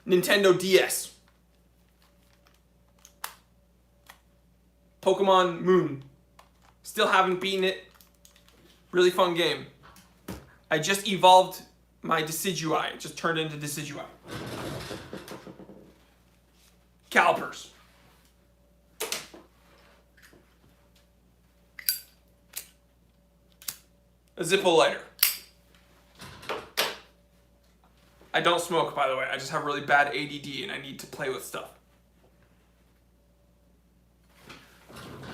Nintendo DS. Pokemon Moon. Still haven't beaten it. Really fun game. I just evolved my Decidueye. It just turned into Decidueye. Calipers. A Zippo lighter. I don't smoke, by the way. I just have really bad ADD and I need to play with stuff.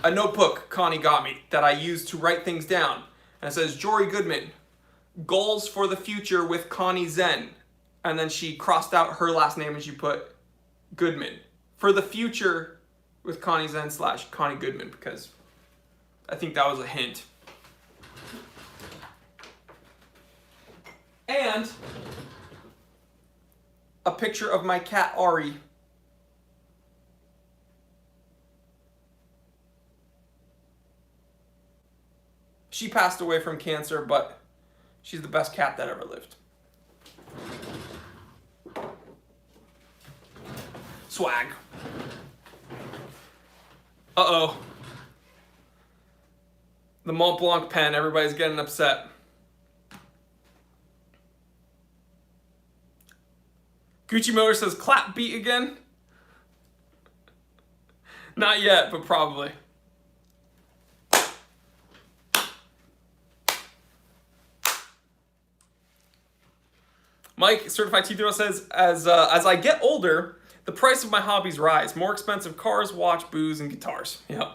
A notebook Connie got me that I use to write things down. And it says, Jory Goodman, goals for the future with Connie Zen. And then she crossed out her last name and she put Goodman. For the future with Connie Zen / Connie Goodman, because I think that was a hint. And a picture of my cat Ari. She passed away from cancer, but she's the best cat that ever lived. Swag. Uh-oh. The Mont Blanc pen, everybody's getting upset. Gucci Motor says, clap beat again? Not yet, but probably. Mike, Certified T-Throw says, as I get older, the price of my hobbies rise. More expensive cars, watch, booze, and guitars. Yep.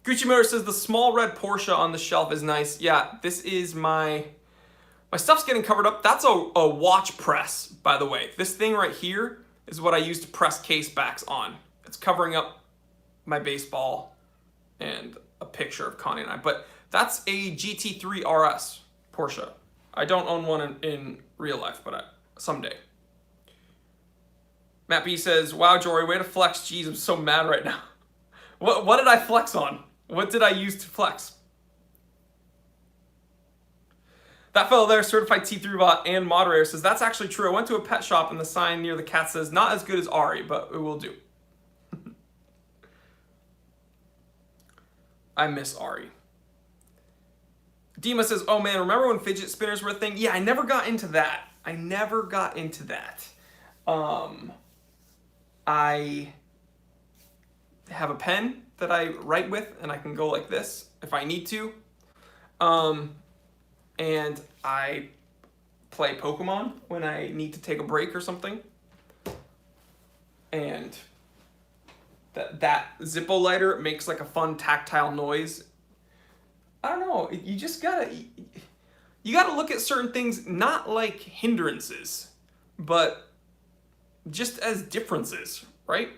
Gucci Motor says, the small red Porsche on the shelf is nice. Yeah, this is my stuff's getting covered up. That's a watch press, by the way. This thing right here is what I use to press case backs on. It's covering up my baseball and a picture of Connie and I. But that's a GT3 RS Porsche. I don't own one in real life, but someday. Matt B says, wow, Jory, way to flex. Jeez, I'm so mad right now. What did I flex on? What did I use to flex? That fellow there, certified T3 bot and moderator, says, that's actually true. I went to a pet shop and the sign near the cat says, not as good as Ari, but it will do. I miss Ari. Dima says, oh man, remember when fidget spinners were a thing? Yeah, I never got into that. I have a pen that I write with, and I can go like this if I need to. And I play Pokemon when I need to take a break or something. And that Zippo lighter makes like a fun tactile noise. I don't know, you just gotta look at certain things not like hindrances, but just as differences, right?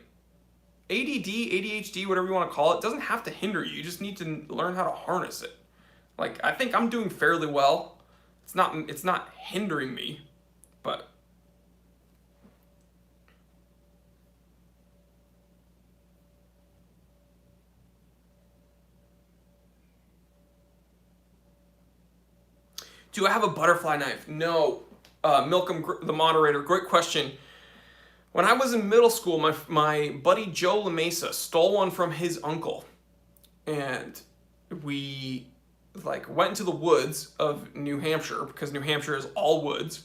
ADD, ADHD, whatever you want to call it, doesn't have to hinder you. You just need to learn how to harness it. Like, I think I'm doing fairly well. It's not hindering me, but do I have a butterfly knife? No. Milcom, the moderator, great question. When I was in middle school, my buddy Joe LaMesa stole one from his uncle. And we went into the woods of New Hampshire, because New Hampshire is all woods.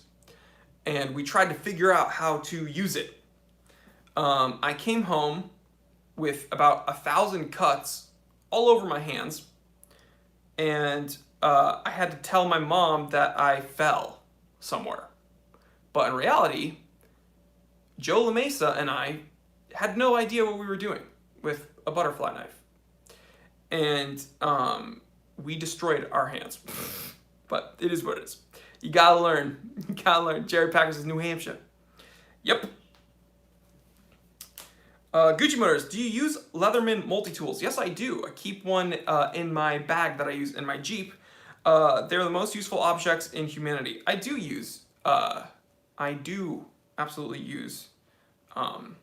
And we tried to figure out how to use it. I came home with about 1,000 cuts all over my hands. And I had to tell my mom that I fell somewhere. But in reality, Joe LaMesa and I had no idea what we were doing with a butterfly knife. And we destroyed our hands. But it is what it is. You gotta learn. You gotta learn. Jerry Packers is New Hampshire. Yep. Gucci Motors, do you use Leatherman multi-tools? Yes, I do. I keep one in my bag that I use in my Jeep. They're the most useful objects in humanity. I do absolutely use Leathermans.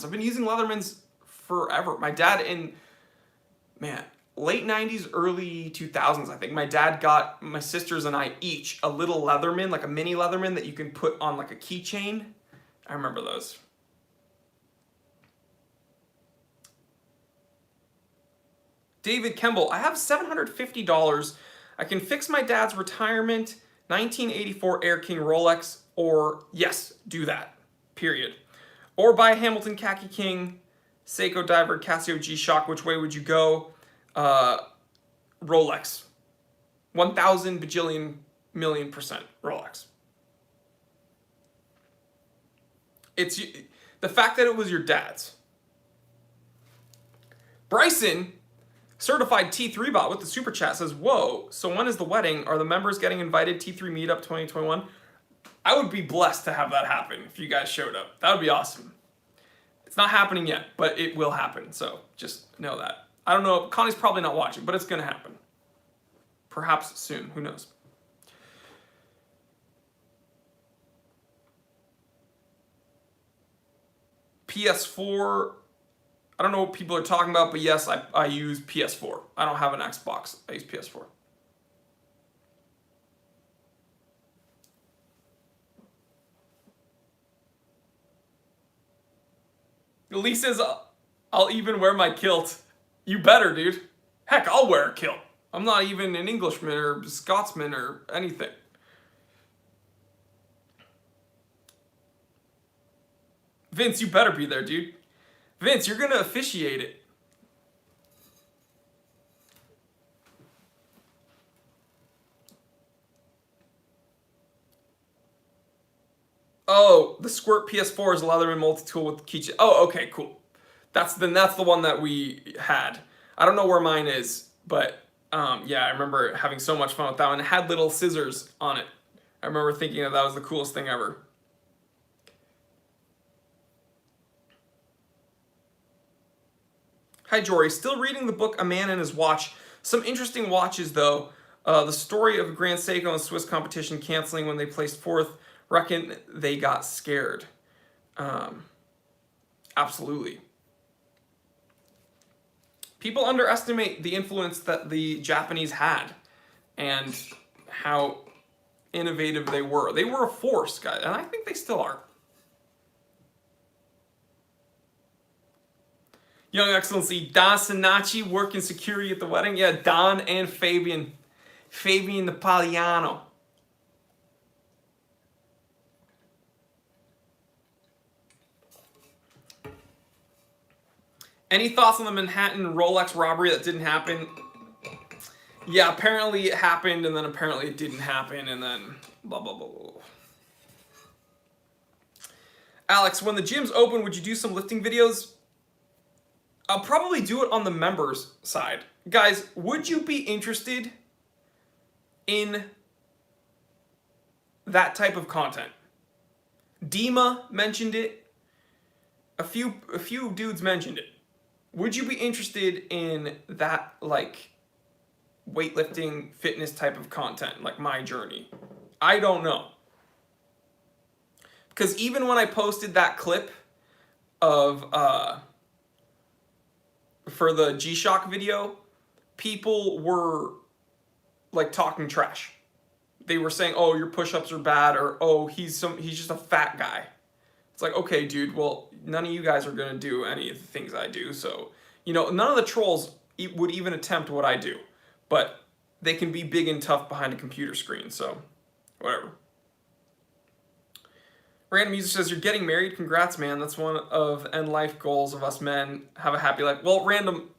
I've been using Leathermans forever. My dad in, late 90s, early 2000s, I think, my dad got my sisters and I each a little Leatherman, like a mini Leatherman that you can put on like a keychain. I remember those. David Kemble, I have $750. I can fix my dad's retirement 1984 Air King Rolex, or yes, do that, period. Or buy a Hamilton Khaki King, Seiko Diver, Casio G-Shock. Which way would you go? Rolex. 1,000 bajillion million % Rolex. It's the fact that it was your dad's. Bryson, certified T3 bot with the super chat, says, whoa, so when is the wedding? Are the members getting invited? T3 meetup 2021? I would be blessed to have that happen if you guys showed up. That would be awesome. It's not happening yet, but it will happen. So just know that. I don't know. Connie's probably not watching, but it's going to happen. Perhaps soon. Who knows? PS4. I don't know what people are talking about, but yes, I use PS4. I don't have an Xbox. I use PS4. Lee says, I'll even wear my kilt. You better, dude. Heck, I'll wear a kilt. I'm not even an Englishman or Scotsman or anything. Vince, you better be there, dude. Vince, you're going to officiate it. Oh, the Squirt PS4 is a Leatherman multi-tool with keychain. Oh, okay, cool. That's the one that we had. I don't know where mine is, but yeah, I remember having so much fun with that one. It had little scissors on it. I remember thinking that was the coolest thing ever. Hi, Jory. Still reading the book A Man and His Watch. Some interesting watches, though. The story of Grand Seiko and Swiss competition canceling when they placed fourth Reckon they got scared. Absolutely. People underestimate the influence that the Japanese had and how innovative they were. They were a force, guys, and I think they still are. Young Excellency, Don Sinacci working security at the wedding. Yeah, Don and Fabian Napolitano. Any thoughts on the Manhattan Rolex robbery that didn't happen? Yeah, apparently it happened, and then apparently it didn't happen, and then blah, blah, blah, blah. Alex, when the gym's open, would you do some lifting videos? I'll probably do it on the members side. Guys, would you be interested in that type of content? Dima mentioned it. A few dudes mentioned it. Would you be interested in that, like, weightlifting, fitness type of content, like my journey? I don't know. Because even when I posted that clip of, for the G-Shock video, people were, like, talking trash. They were saying, oh, your push-ups are bad, or, oh, he's just a fat guy. It's like, okay, dude, well, none of you guys are going to do any of the things I do, so, you know, none of the trolls would even attempt what I do, but they can be big and tough behind a computer screen, so, whatever. Random User says, you're getting married? Congrats, man. That's one of the end life goals of us men. Have a happy life. Well, Random,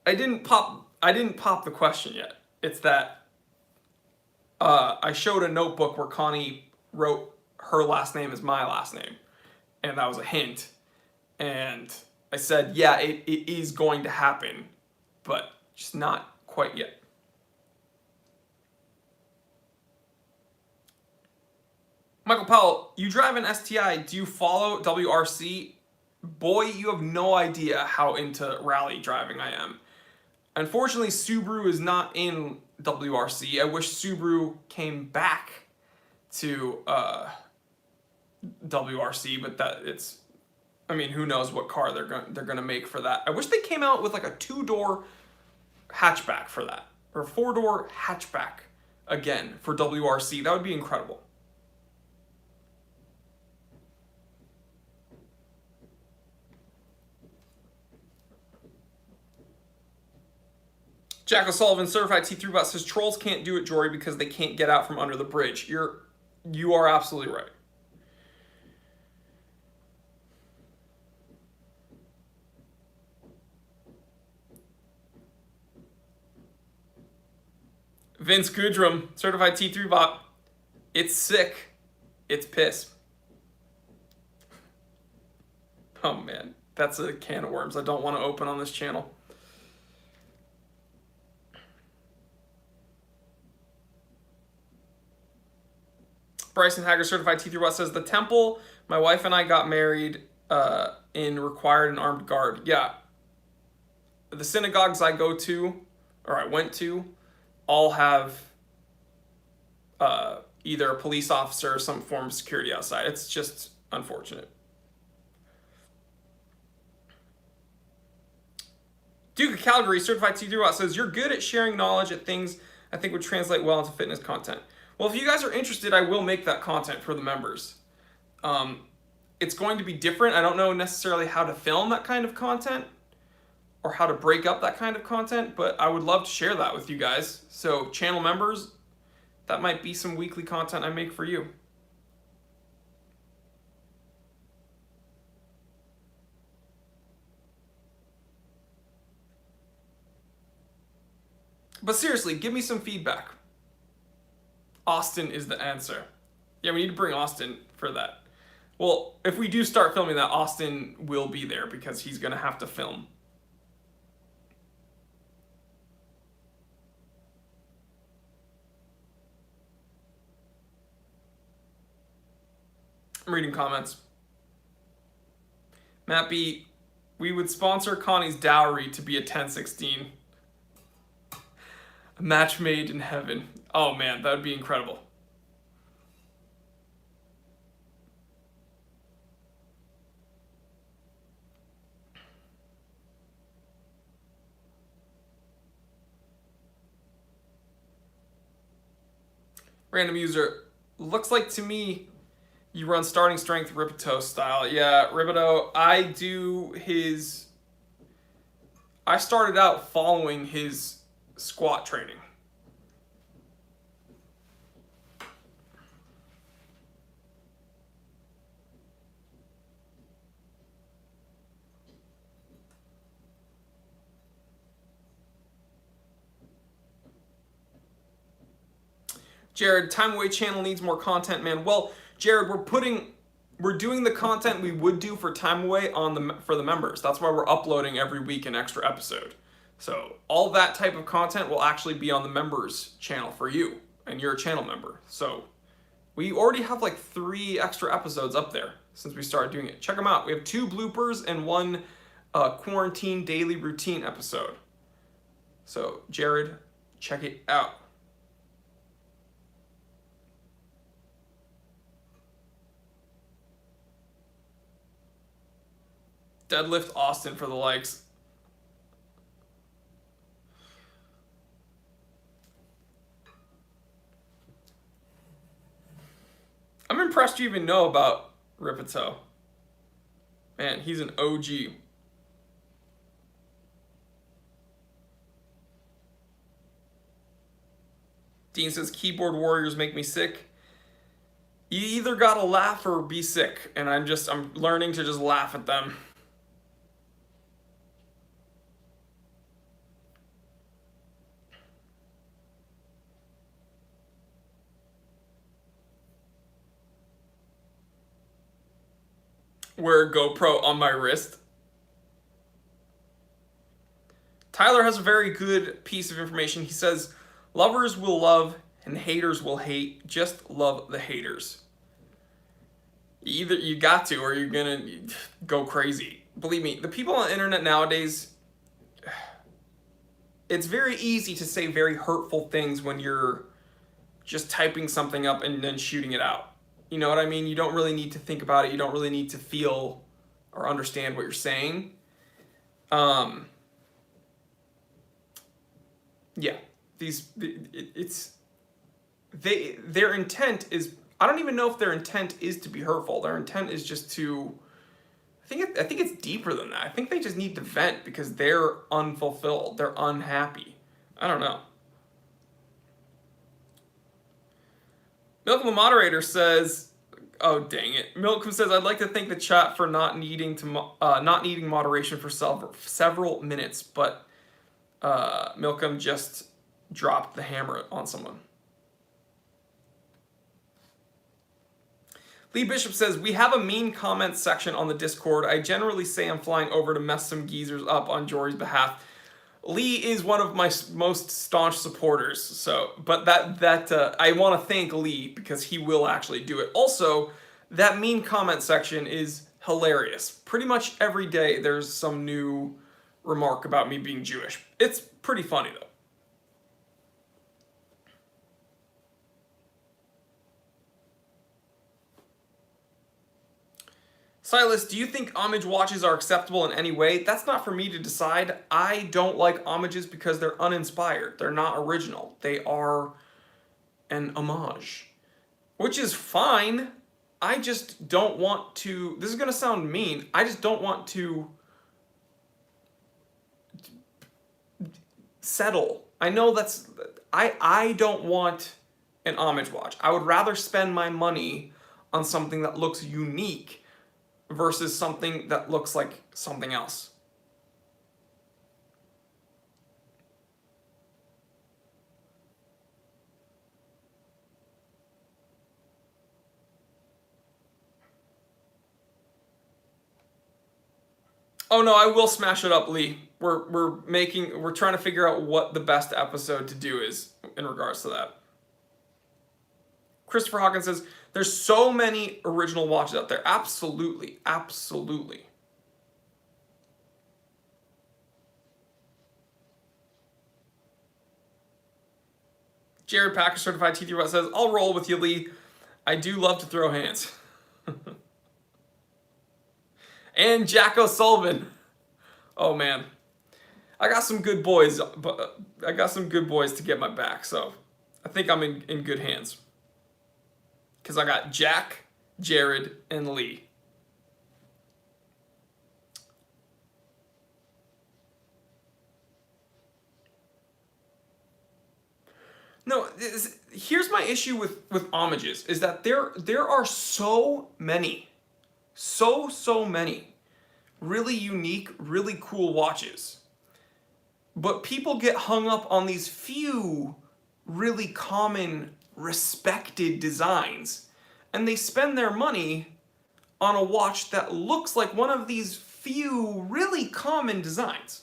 I didn't pop the question yet. It's that I showed a notebook where Connie wrote her last name is my last name. And that was a hint. And I said, yeah, it is going to happen, but just not quite yet. Michael Powell, you drive an STI. Do you follow WRC? Boy, you have no idea how into rally driving I am. Unfortunately, Subaru is not in WRC. I wish Subaru came back to WRC, but I mean, who knows what car they're gonna make for that. I wish they came out with like a 2-door hatchback for that, or a 4-door hatchback again for WRC. That would be incredible. Jack O'Sullivan, certified T3 bot, says trolls can't do it, Jory, because they can't get out from under the bridge. You are absolutely right. Vince Goodrum, certified T3 bot. It's sick. It's piss. Oh man, that's a can of worms I don't want to open on this channel. Bryson Hager, certified T3 bot, says the temple my wife and I got married in required an armed guard. Yeah. The synagogues I go to, or I went to, all have either a police officer or some form of security outside. It's just unfortunate. Duke of Calgary, certified T3 bot, says you're good at sharing knowledge at things I think would translate well into fitness content. Well, if you guys are interested, I will make that content for the members. It's going to be different. I don't know necessarily how to film that kind of content or how to break up that kind of content, but I would love to share that with you guys. So channel members, that might be some weekly content I make for you. But seriously, give me some feedback. Austin is the answer. Yeah, we need to bring Austin for that. Well, if we do start filming that, Austin will be there because he's going to have to film. I'm reading comments. Matt B, we would sponsor Connie's dowry to be a 1016. A match made in heaven. Oh man, that would be incredible. Random user, looks like to me you run starting strength Ripito style. Yeah, Ripito, I started out following his squat training. Jared, Time Away channel needs more content, man. Well, Jared, we're doing the content we would do for Time Away for the members. That's why we're uploading every week an extra episode. So all that type of content will actually be on the members channel for you, and you're a channel member. So we already have like 3 extra episodes up there since we started doing it. Check them out. We have 2 bloopers and 1 quarantine daily routine episode. So Jared, check it out. Deadlift Austin for the likes. I'm impressed you even know about Ripito. Man, he's an OG. Dean says, keyboard warriors make me sick. You either gotta laugh or be sick, and I'm learning to just laugh at them. Wear a GoPro on my wrist. Tyler has a very good piece of information. He says, lovers will love and haters will hate. Just love the haters. Either you got to or you're gonna go crazy. Believe me, the people on the internet nowadays, it's very easy to say very hurtful things when you're just typing something up and then shooting it out. You know what I mean? You don't really need to think about it. You don't really need to feel or understand what you're saying. Yeah, their intent is, I don't even know if their intent is to be hurtful. Their intent is just to, I think it's deeper than that. I think they just need to vent because they're unfulfilled. They're unhappy. I don't know. Milk the moderator says, oh dang it. Milcom says, I'd like to thank the chat for not needing moderation for several minutes, but Milcom just dropped the hammer on someone. Lee Bishop says, we have a mean comments section on the Discord. I generally say I'm flying over to mess some geezers up on Jory's behalf. Lee is one of my most staunch supporters, so, but I want to thank Lee because he will actually do it. Also, that mean comment section is hilarious. Pretty much every day there's some new remark about me being Jewish. It's pretty funny though. Silas, do you think homage watches are acceptable in any way? That's not for me to decide. I don't like homages because they're uninspired. They're not original. They are an homage, which is fine. I just don't want to, this is going to sound mean, I just don't want to settle. I know that's, I don't want an homage watch. I would rather spend my money on something that looks unique versus something that looks like something else. Oh no, I will smash it up, Lee. We're trying to figure out what the best episode to do is in regards to that. Christopher Hawkins says, there's so many original watches out there. Absolutely, absolutely. Jared Packer, certified TT Robot, says, I'll roll with you, Lee. I do love to throw hands. And Jack O'Sullivan. Oh man. I got some good boys, but I got some good boys to get my back, so I think I'm in good hands. because I got Jack, Jared, and Lee. No, here's my issue with homages, is that there are so many really unique, really cool watches. But people get hung up on these few really common, respected designs, and they spend their money on a watch that looks like one of these few really common designs.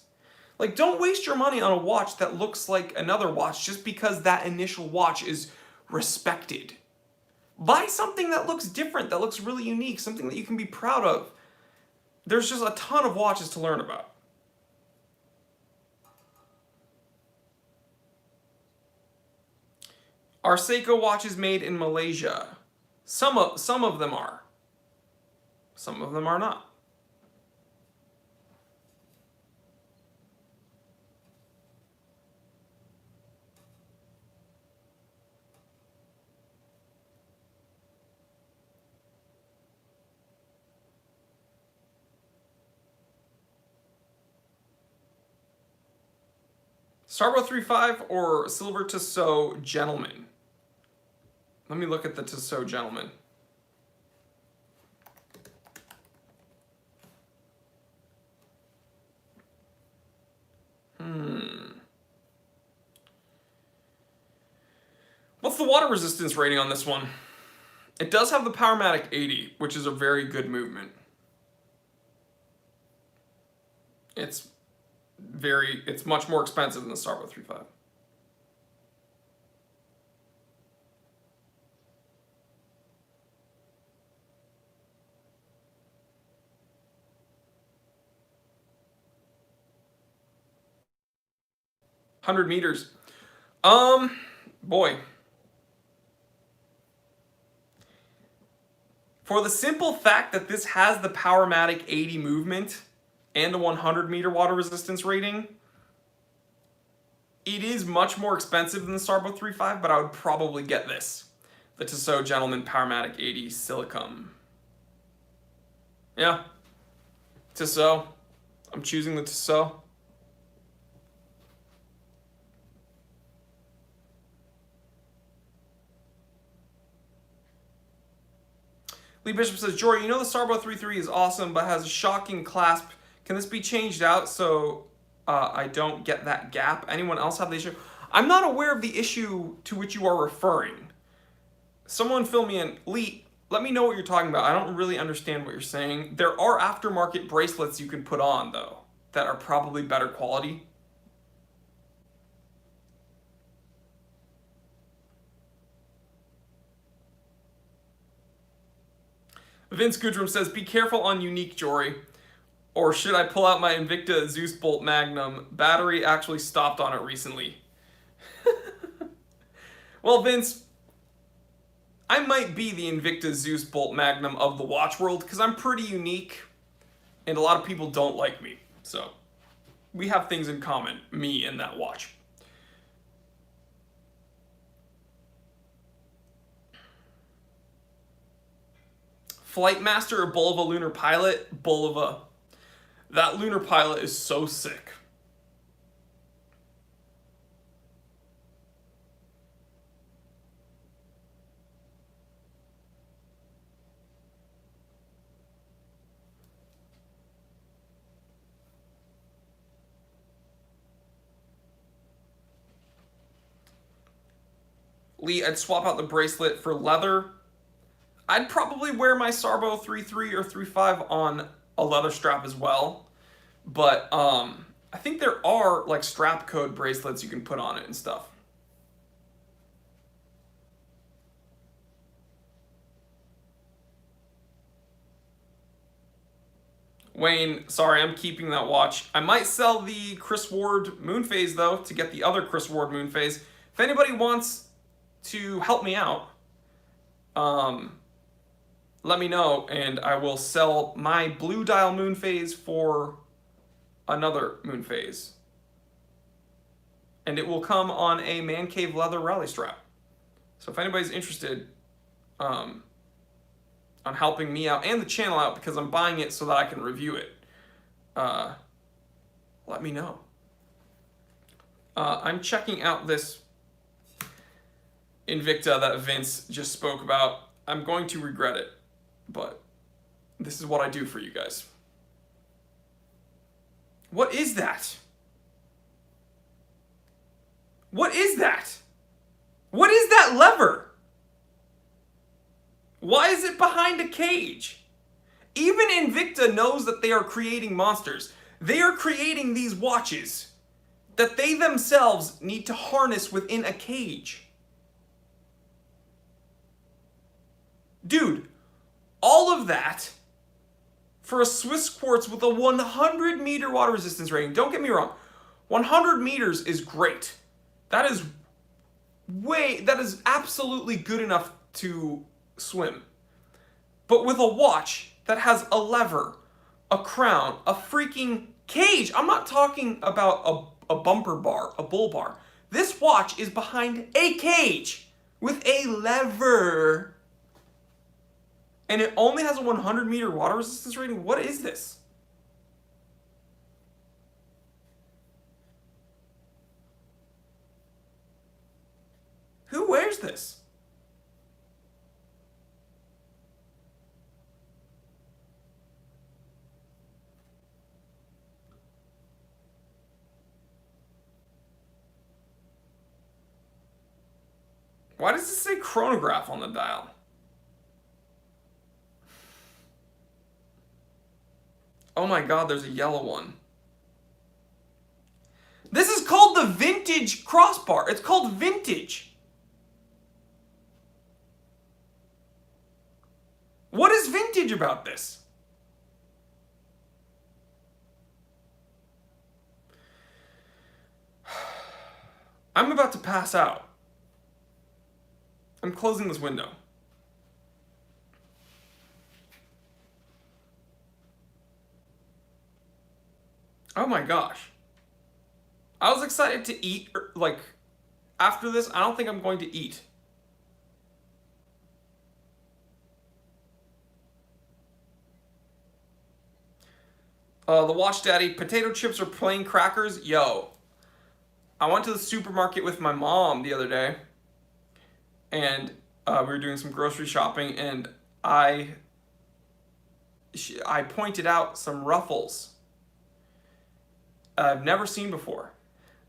Like, don't waste your money on a watch that looks like another watch just because that initial watch is respected. Buy something that looks different, that looks really unique, something that you can be proud of. There's just a ton of watches to learn about. Are Seiko watches made in Malaysia? Some of them are. Some of them are not. Starbow 3.5 or Silver Tissot Gentleman? Let me look at the Tissot Gentleman. What's the water resistance rating on this one? It does have the Powermatic 80, which is a very good movement. It's much more expensive than the Starbow 3.5. $100 meters. Boy. For the simple fact that this has the Powermatic 80 movement and a 100-meter water resistance rating, it is much more expensive than the Starbow 3.5, but I would probably get this. The Tissot Gentleman Powermatic 80 Silicum. Yeah. Tissot. I'm choosing the Tissot. Lee Bishop says, Jory, you know the Starbow 3.3 is awesome, but has a shocking clasp. Can this be changed out so I don't get that gap? Anyone else have the issue? I'm not aware of the issue to which you are referring. Someone fill me in. Lee, let me know what you're talking about. I don't really understand what you're saying. There are aftermarket bracelets you can put on, though, that are probably better quality. Vince Goodrum says, be careful on unique, Jory. Or should I pull out my Invicta Zeus Bolt Magnum? Battery actually stopped on it recently. Well, Vince, I might be the Invicta Zeus Bolt Magnum of the watch world because I'm pretty unique and a lot of people don't like me. So we have things in common, me and that watch. Flightmaster or Bulova Lunar Pilot? Bulova. That Lunar Pilot is so sick. Lee, I'd swap out the bracelet for leather. I'd probably wear my Starbow 3.3 or 3.5 on a leather strap as well. But I think there are like strap code bracelets you can put on it and stuff. Wayne, sorry, I'm keeping that watch. I might sell the Chris Ward moon phase though to get the other Chris Ward moon phase. If anybody wants to help me out, let me know and I will sell my blue dial moon phase for another moon phase. And it will come on a Man Cave leather rally strap. So if anybody's interested, on helping me out and the channel out because I'm buying it so that I can review it, let me know. I'm checking out this Invicta that Vince just spoke about. I'm going to regret it, but this is what I do for you guys. What is that? What is that? What is that lever? Why is it behind a cage? Even Invicta knows that they are creating monsters. They are creating these watches that they themselves need to harness within a cage. Dude, all of that for a Swiss quartz with a 100 meter water resistance rating. Don't get me wrong. 100 meters is great. That is absolutely good enough to swim. But with a watch that has a lever, a crown, a freaking cage. I'm not talking about a bumper bar, a bull bar. This watch is behind a cage with a lever. And it only has a 100 meter water resistance rating? What is this? Who wears this? Why does it say chronograph on the dial? Oh my god, there's a yellow one. This is called the vintage crossbar. It's called vintage. What is vintage about this? I'm about to pass out. I'm closing this window. Oh my gosh. I was excited to eat, like, after this. I don't think I'm going to eat. The Watch Daddy, potato chips or plain crackers? Yo, I went to the supermarket with my mom the other day, and we were doing some grocery shopping, and I pointed out some Ruffles I've never seen before.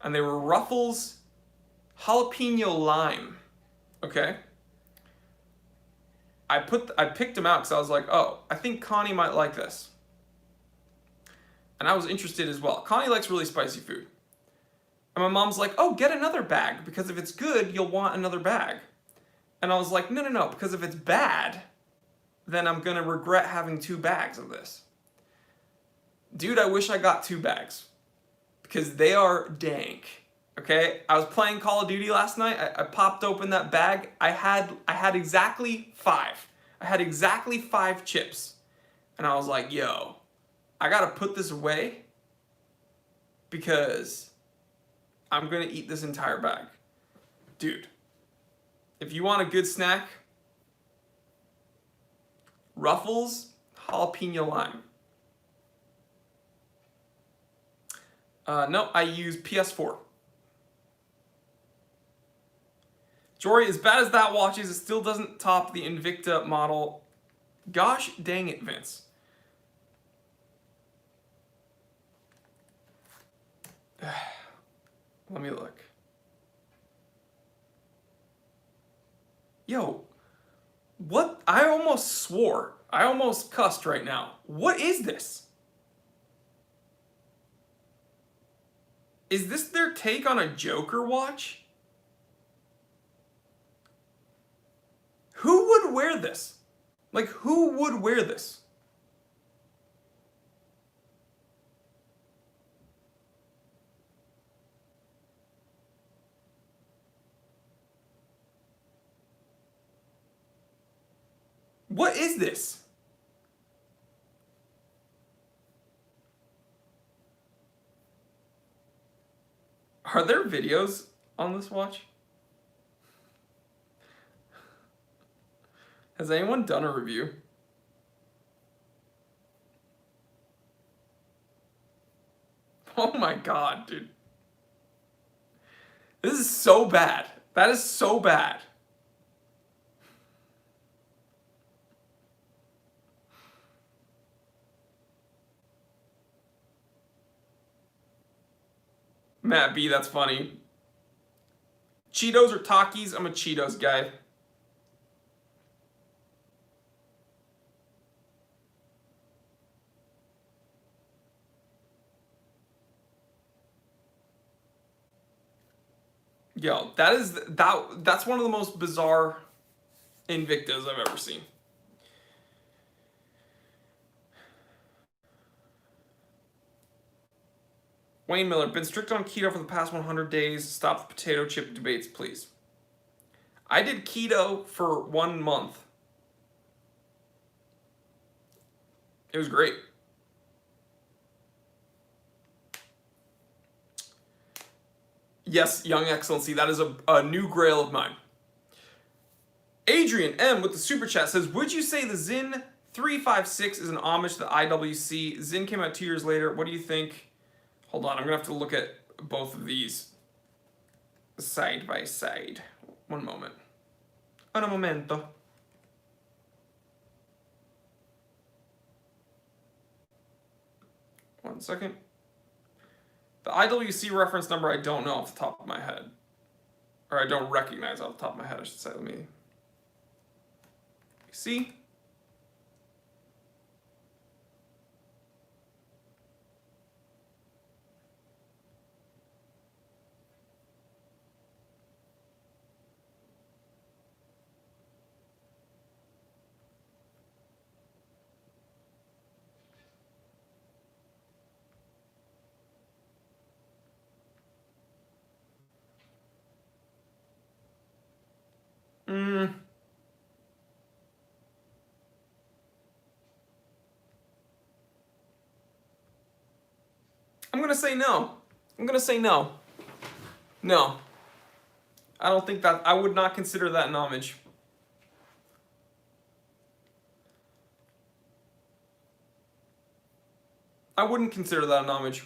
And they were Ruffles jalapeno lime. Okay? I picked them out because I was like, oh, I think Connie might like this. And I was interested as well. Connie likes really spicy food. And my mom's like, oh, get another bag, because if it's good, you'll want another bag. And I was like, no, because if it's bad, then I'm gonna regret having 2 bags of this. Dude, I wish I got 2 bags. Because they are dank. Okay? I was playing Call of Duty last night. I popped open that bag. I had exactly 5. I had exactly 5 chips. And I was like, yo, I gotta put this away because I'm gonna eat this entire bag. Dude, if you want a good snack, Ruffles jalapeno lime. No, I use PS4. Jory, as bad as that watch is, it still doesn't top the Invicta model. Gosh dang it, Vince. Let me look. Yo, what? I almost swore. I almost cussed right now. What is this? Is this their take on a Joker watch? Who would wear this? Like, who would wear this? What is this? Are there videos on this watch? Has anyone done a review? Oh my god, dude. This is so bad. That is so bad. Matt B, that's funny. Cheetos or Takis? I'm a Cheetos guy. Yo, that's one of the most bizarre Invictas I've ever seen. Wayne Miller, been strict on keto for the past 100 days. Stop the potato chip debates, please. I did keto for 1 month. It was great. Yes, Young Excellency, that is a new grail of mine. Adrian M with the super chat says, would you say the Zyn 356 is an homage to the IWC? Zyn came out 2 years later. What do you think? Hold on, I'm going to have to look at both of these side by side. One moment. Un momento. One second. The IWC reference number I don't know off the top of my head. Or I don't recognize off the top of my head, I should say. Let me see. I'm going to say no. I'm going to say no. No. I don't think that, I would not consider that an homage. I wouldn't consider that an homage.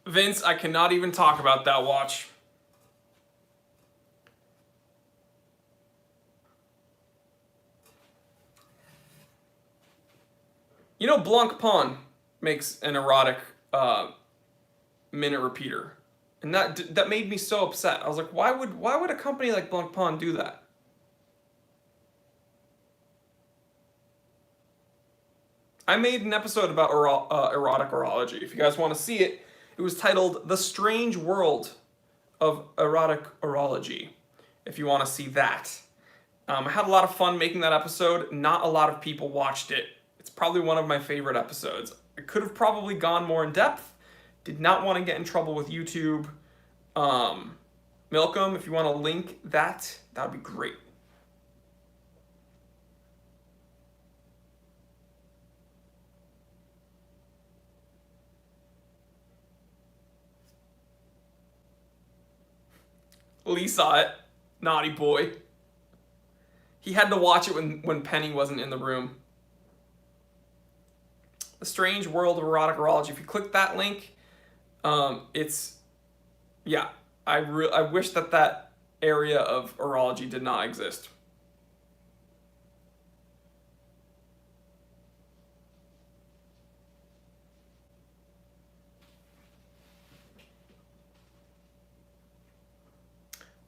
Vince, I cannot even talk about that watch. You know, Blanc Pawn makes an erotic minute repeater, and that made me so upset. I was like, why would a company like Blanc Pawn do that? I made an episode about erotic horology. If you guys want to see it, it was titled "The Strange World of Erotic Horology." If you want to see that, I had a lot of fun making that episode. Not a lot of people watched it. It's probably one of my favorite episodes. I could have probably gone more in depth. Did not want to get in trouble with YouTube. Milcom, if you want to link that, that would be great. Lee saw it. Naughty boy. He had to watch it when Penny wasn't in the room. The Strange World of Erotic Horology. If you click that link, it's, yeah, I wish that area of horology did not exist.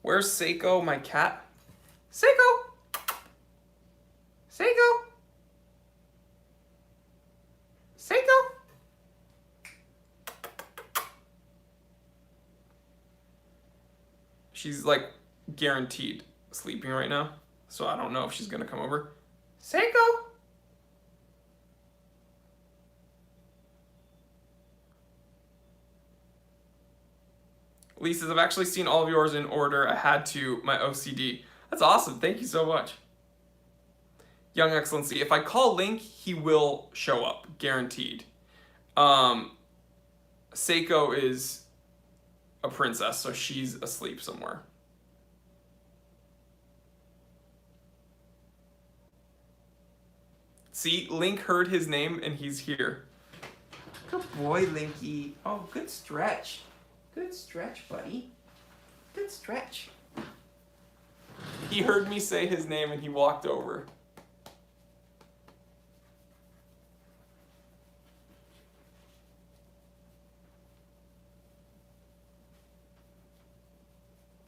Where's Seiko, my cat? Seiko! Seiko! Seiko! She's like guaranteed sleeping right now, so I don't know if she's gonna come over. Seiko! Lee says, I've actually seen all of yours in order. I had to, my OCD. That's awesome. Thank you so much. Young Excellency. If I call Link, he will show up. Guaranteed. Seiko is a princess, so she's asleep somewhere. See, Link heard his name and he's here. Good boy, Linky. Oh, good stretch. Good stretch, buddy. Good stretch. He heard me say his name and he walked over.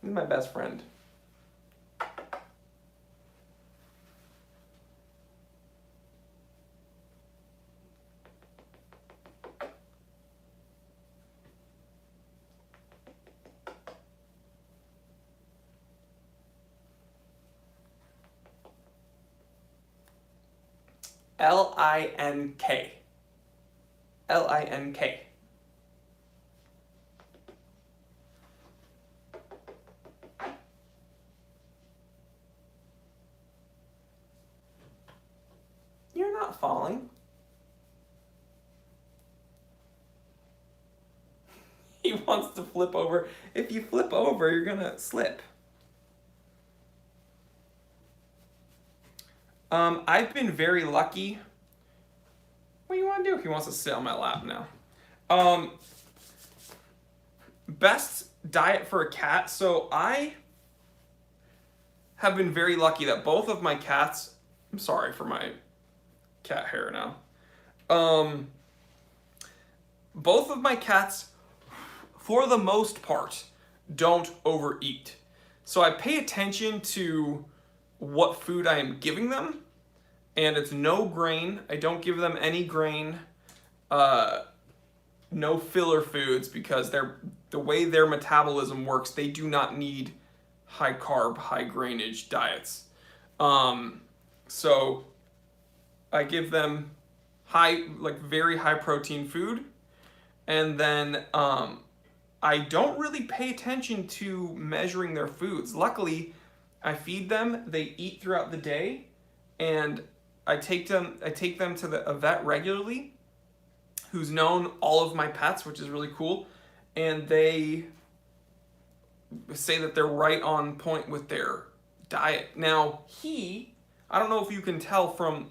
He's my best friend. L-I-N-K. L-I-N-K. You're not falling. He wants to flip over. If you flip over, you're gonna slip. I've been very lucky. What do you want to do? He wants to sit on my lap now. Best diet for a cat. So I have been very lucky that both of my cats, I'm sorry for my cat hair now. Both of my cats, for the most part, don't overeat. So I pay attention to what food I am giving them, and it's no grain. I don't give them any grain, no filler foods, because the way their metabolism works, they do not need high carb, high grainage diets. So I give them very high protein food, and then I don't really pay attention to measuring their foods. Luckily, I feed them, they eat throughout the day, and I take them to a vet regularly who's known all of my pets, which is really cool, and they say that they're right on point with their diet. Now, I don't know if you can tell from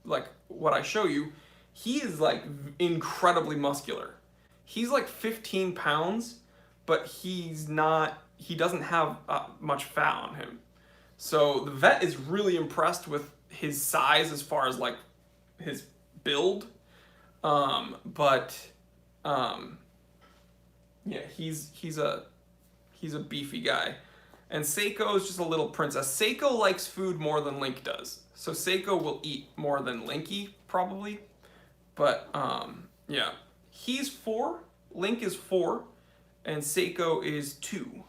like what I show you, he is like incredibly muscular. He's like 15 pounds, but he doesn't have much fat on him. So the vet is really impressed with his size as far as like his build. Yeah, he's a beefy guy. And Seiko is just a little princess. Seiko likes food more than Link does. So Seiko will eat more than Linky, probably. But, yeah. He's 4, Link is 4, and Seiko is 2.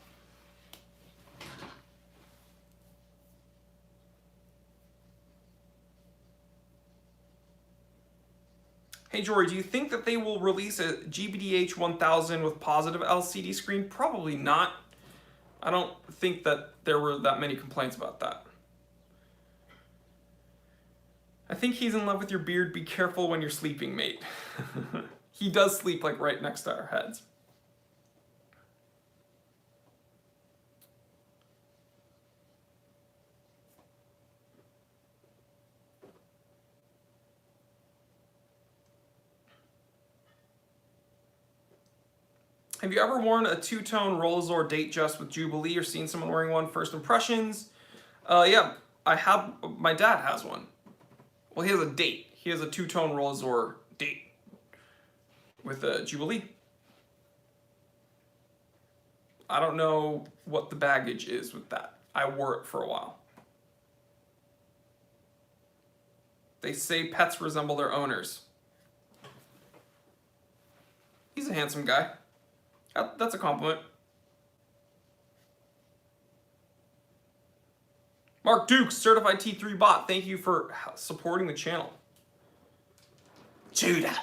Hey Jory, do you think that they will release a GBDH 1000 with positive LCD screen? Probably not. I don't think that there were that many complaints about that. I think he's in love with your beard. Be careful when you're sleeping, mate. He does sleep like right next to our heads. Have you ever worn a two-tone Rolazor date just with Jubilee or seen someone wearing one? First impressions? Yeah, I have. My dad has one. Well, he has a date. He has a two-tone Rolazor date with a Jubilee. I don't know what the baggage is with that. I wore it for a while. They say pets resemble their owners. He's a handsome guy. That's a compliment. Mark Dukes, Certified T3 Bot, thank you for supporting the channel. Judah.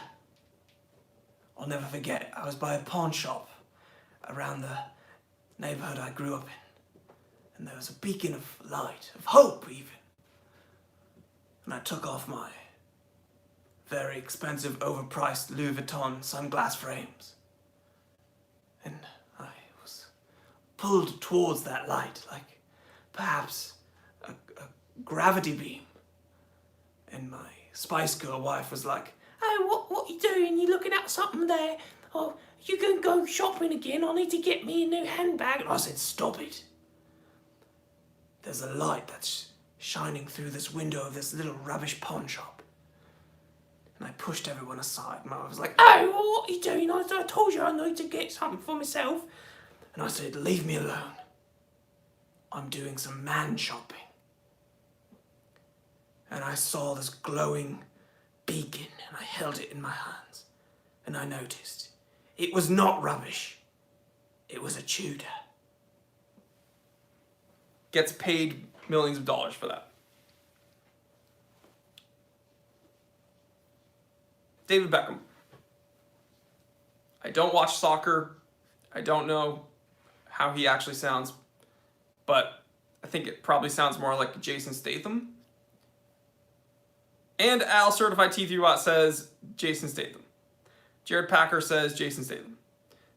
I'll never forget, I was by a pawn shop around the neighborhood I grew up in. And there was a beacon of light, of hope even. And I took off my very expensive, overpriced Louis Vuitton sunglass frames. And I pulled towards that light, like perhaps a gravity beam. And my Spice Girl wife was like, "Oh, what you doing? You looking at something there? Oh, you can go shopping again. I need to get me a new handbag." And I said, "Stop it. There's a light that's shining through this window of this little rubbish pawn shop." And I pushed everyone aside. My wife was like, "Oh, well, what are you doing? I told you I need to get something for myself." And I said, "Leave me alone. I'm doing some man shopping." And I saw this glowing beacon, and I held it in my hands. And I noticed it was not rubbish. It was a Tudor. Gets paid millions of dollars for that. David Beckham. I don't watch soccer. I don't know how he actually sounds, but I think it probably sounds more like Jason Statham. And Al Certified T3 Watt says Jason Statham. Jared Packer says Jason Statham.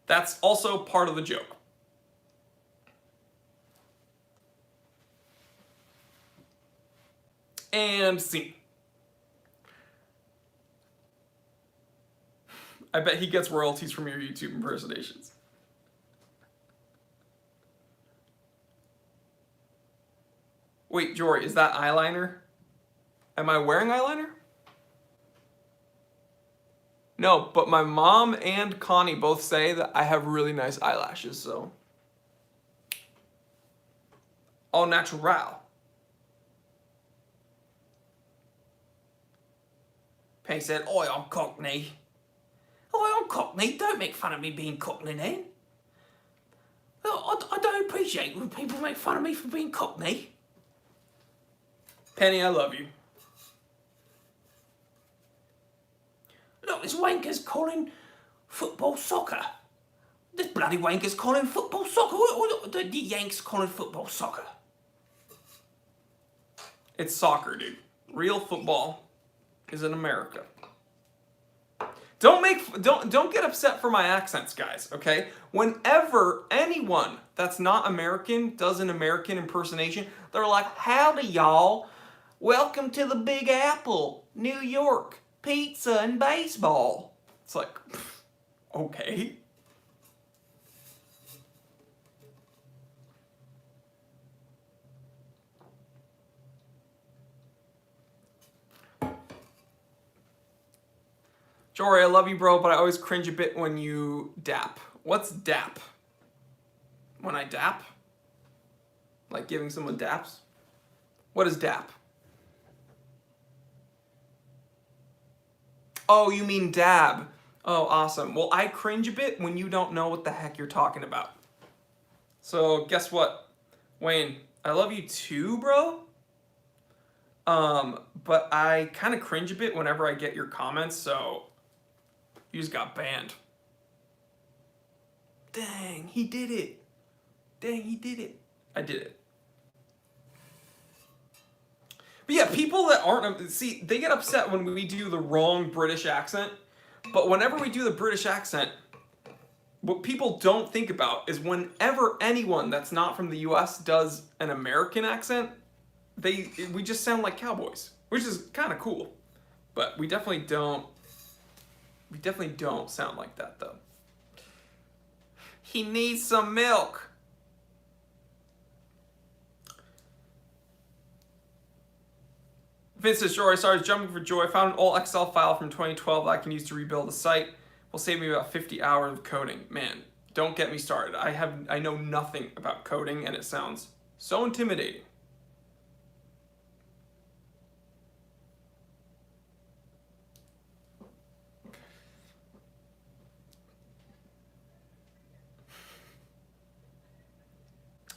That's also part of the joke. And scene. I bet he gets royalties from your YouTube impersonations. Wait, Jory, is that eyeliner? Am I wearing eyeliner? No, but my mom and Connie both say that I have really nice eyelashes, so. All natural. Penny said, "Oi, I'm Cockney." "Oi, I'm Cockney. Don't make fun of me being Cockney then. I don't appreciate when people make fun of me for being Cockney." Penny, I love you. "Look, this wanker's calling football soccer. This bloody wanker's calling football soccer. The Yanks calling football soccer." It's soccer, dude. Real football is in America. Don't get upset for my accents, guys, okay? Whenever anyone that's not American does an American impersonation, they're like, "Howdy, y'all. Welcome to the Big Apple, New York. Pizza and baseball." It's like, okay. Jory, I love you, bro, but I always cringe a bit when you dap. What's dap? When I dap? Like giving someone daps? What is dap? Oh, you mean dab. Oh, awesome. Well, I cringe a bit when you don't know what the heck you're talking about. So, guess what? Wayne, I love you too, bro. But I kind of cringe a bit whenever I get your comments, so you just got banned. Dang, he did it. Dang, he did it. I did it. But yeah, people that aren't, see, they get upset when we do the wrong British accent. But whenever we do the British accent, what people don't think about is whenever anyone that's not from the US does an American accent, we just sound like cowboys, which is kind of cool. But we definitely don't sound like that, though. He needs some milk. Vince says, "Jory, sorry, I was jumping for joy. I found an old Excel file from 2012 that I can use to rebuild the site. Will save me about 50 hours of coding." Man, don't get me started. I know nothing about coding, and it sounds so intimidating.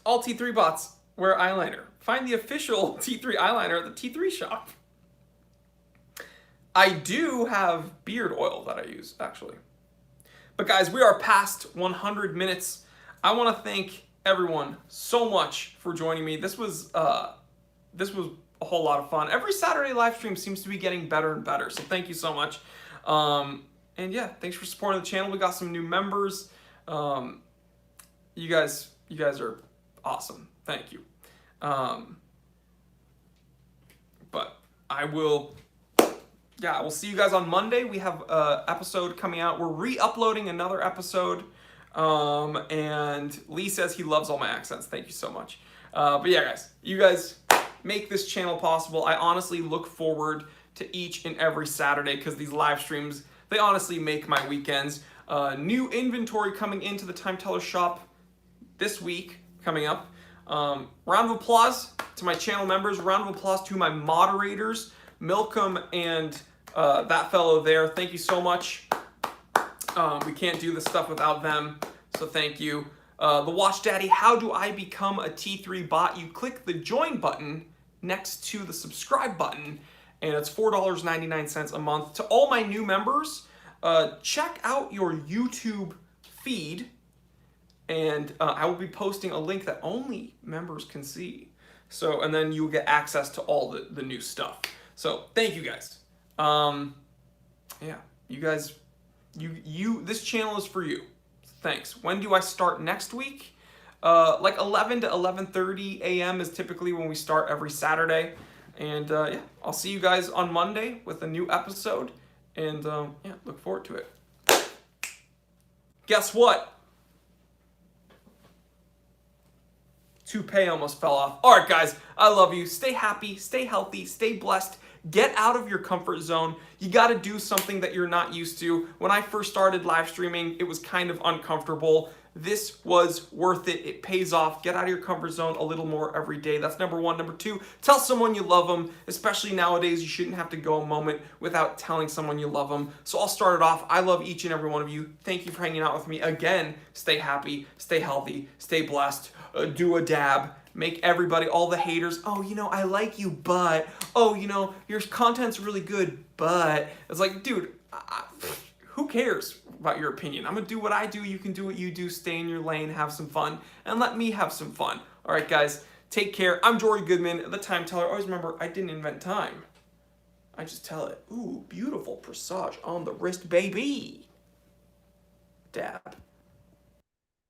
All T3 bots wear eyeliner. Find the official T3 eyeliner at the T3 shop. I do have beard oil that I use, actually. But guys, we are past 100 minutes. I want to thank everyone so much for joining me. This was a whole lot of fun. Every Saturday live stream seems to be getting better and better, so thank you so much. And yeah, thanks for supporting the channel. We got some new members. You guys You guys are awesome. Thank you. But I will, yeah, we'll see you guys on Monday. We have an episode coming out. We're re-uploading another episode. And Lee says he loves all my accents. Thank you so much. But yeah, guys, you guys make this channel possible. I honestly look forward to each and every Saturday because these live streams, they honestly make my weekends. New inventory coming into the Time Teller shop this week coming up. Round of applause to my channel members. Round of applause to my moderators, Milcom and that fellow there. Thank you so much. We can't do this stuff without them, so thank you. The Watch Daddy, how do I become a T3 bot? You click the join button next to the subscribe button, and it's $4.99 a month. To all my new members, check out your YouTube feed, and I will be posting a link that only members can see. So, and then you'll get access to all the new stuff. So, thank you guys. Yeah, you guys, this channel is for you. Thanks. When do I start next week? Like 11 to 11:30 a.m. is typically when we start every Saturday. And yeah, I'll see you guys on Monday with a new episode. And yeah, look forward to it. Guess what? Toupee almost fell off. All right, guys, I love you. Stay happy, stay healthy, stay blessed. Get out of your comfort zone. You got to do something that you're not used to. When I first started live streaming, it was kind of uncomfortable. This was worth it. It pays off. Get out of your comfort zone a little more every day. That's number one. Number two, tell someone you love them. Especially nowadays, you shouldn't have to go a moment without telling someone you love them. So I'll start it off. I love each and every one of you. Thank you for hanging out with me. Again, stay happy, stay healthy, stay blessed. Do a dab. Make everybody, all the haters, oh, you know, I like you, but, oh, you know, your content's really good, but. It's like, dude, who cares about your opinion? I'm going to do what I do. You can do what you do. Stay in your lane, have some fun, and let me have some fun. All right, guys, take care. I'm Jory Goodman, the Time Teller. Always remember, I didn't invent time. I just tell it. Ooh, beautiful presage on the wrist, baby. Dab.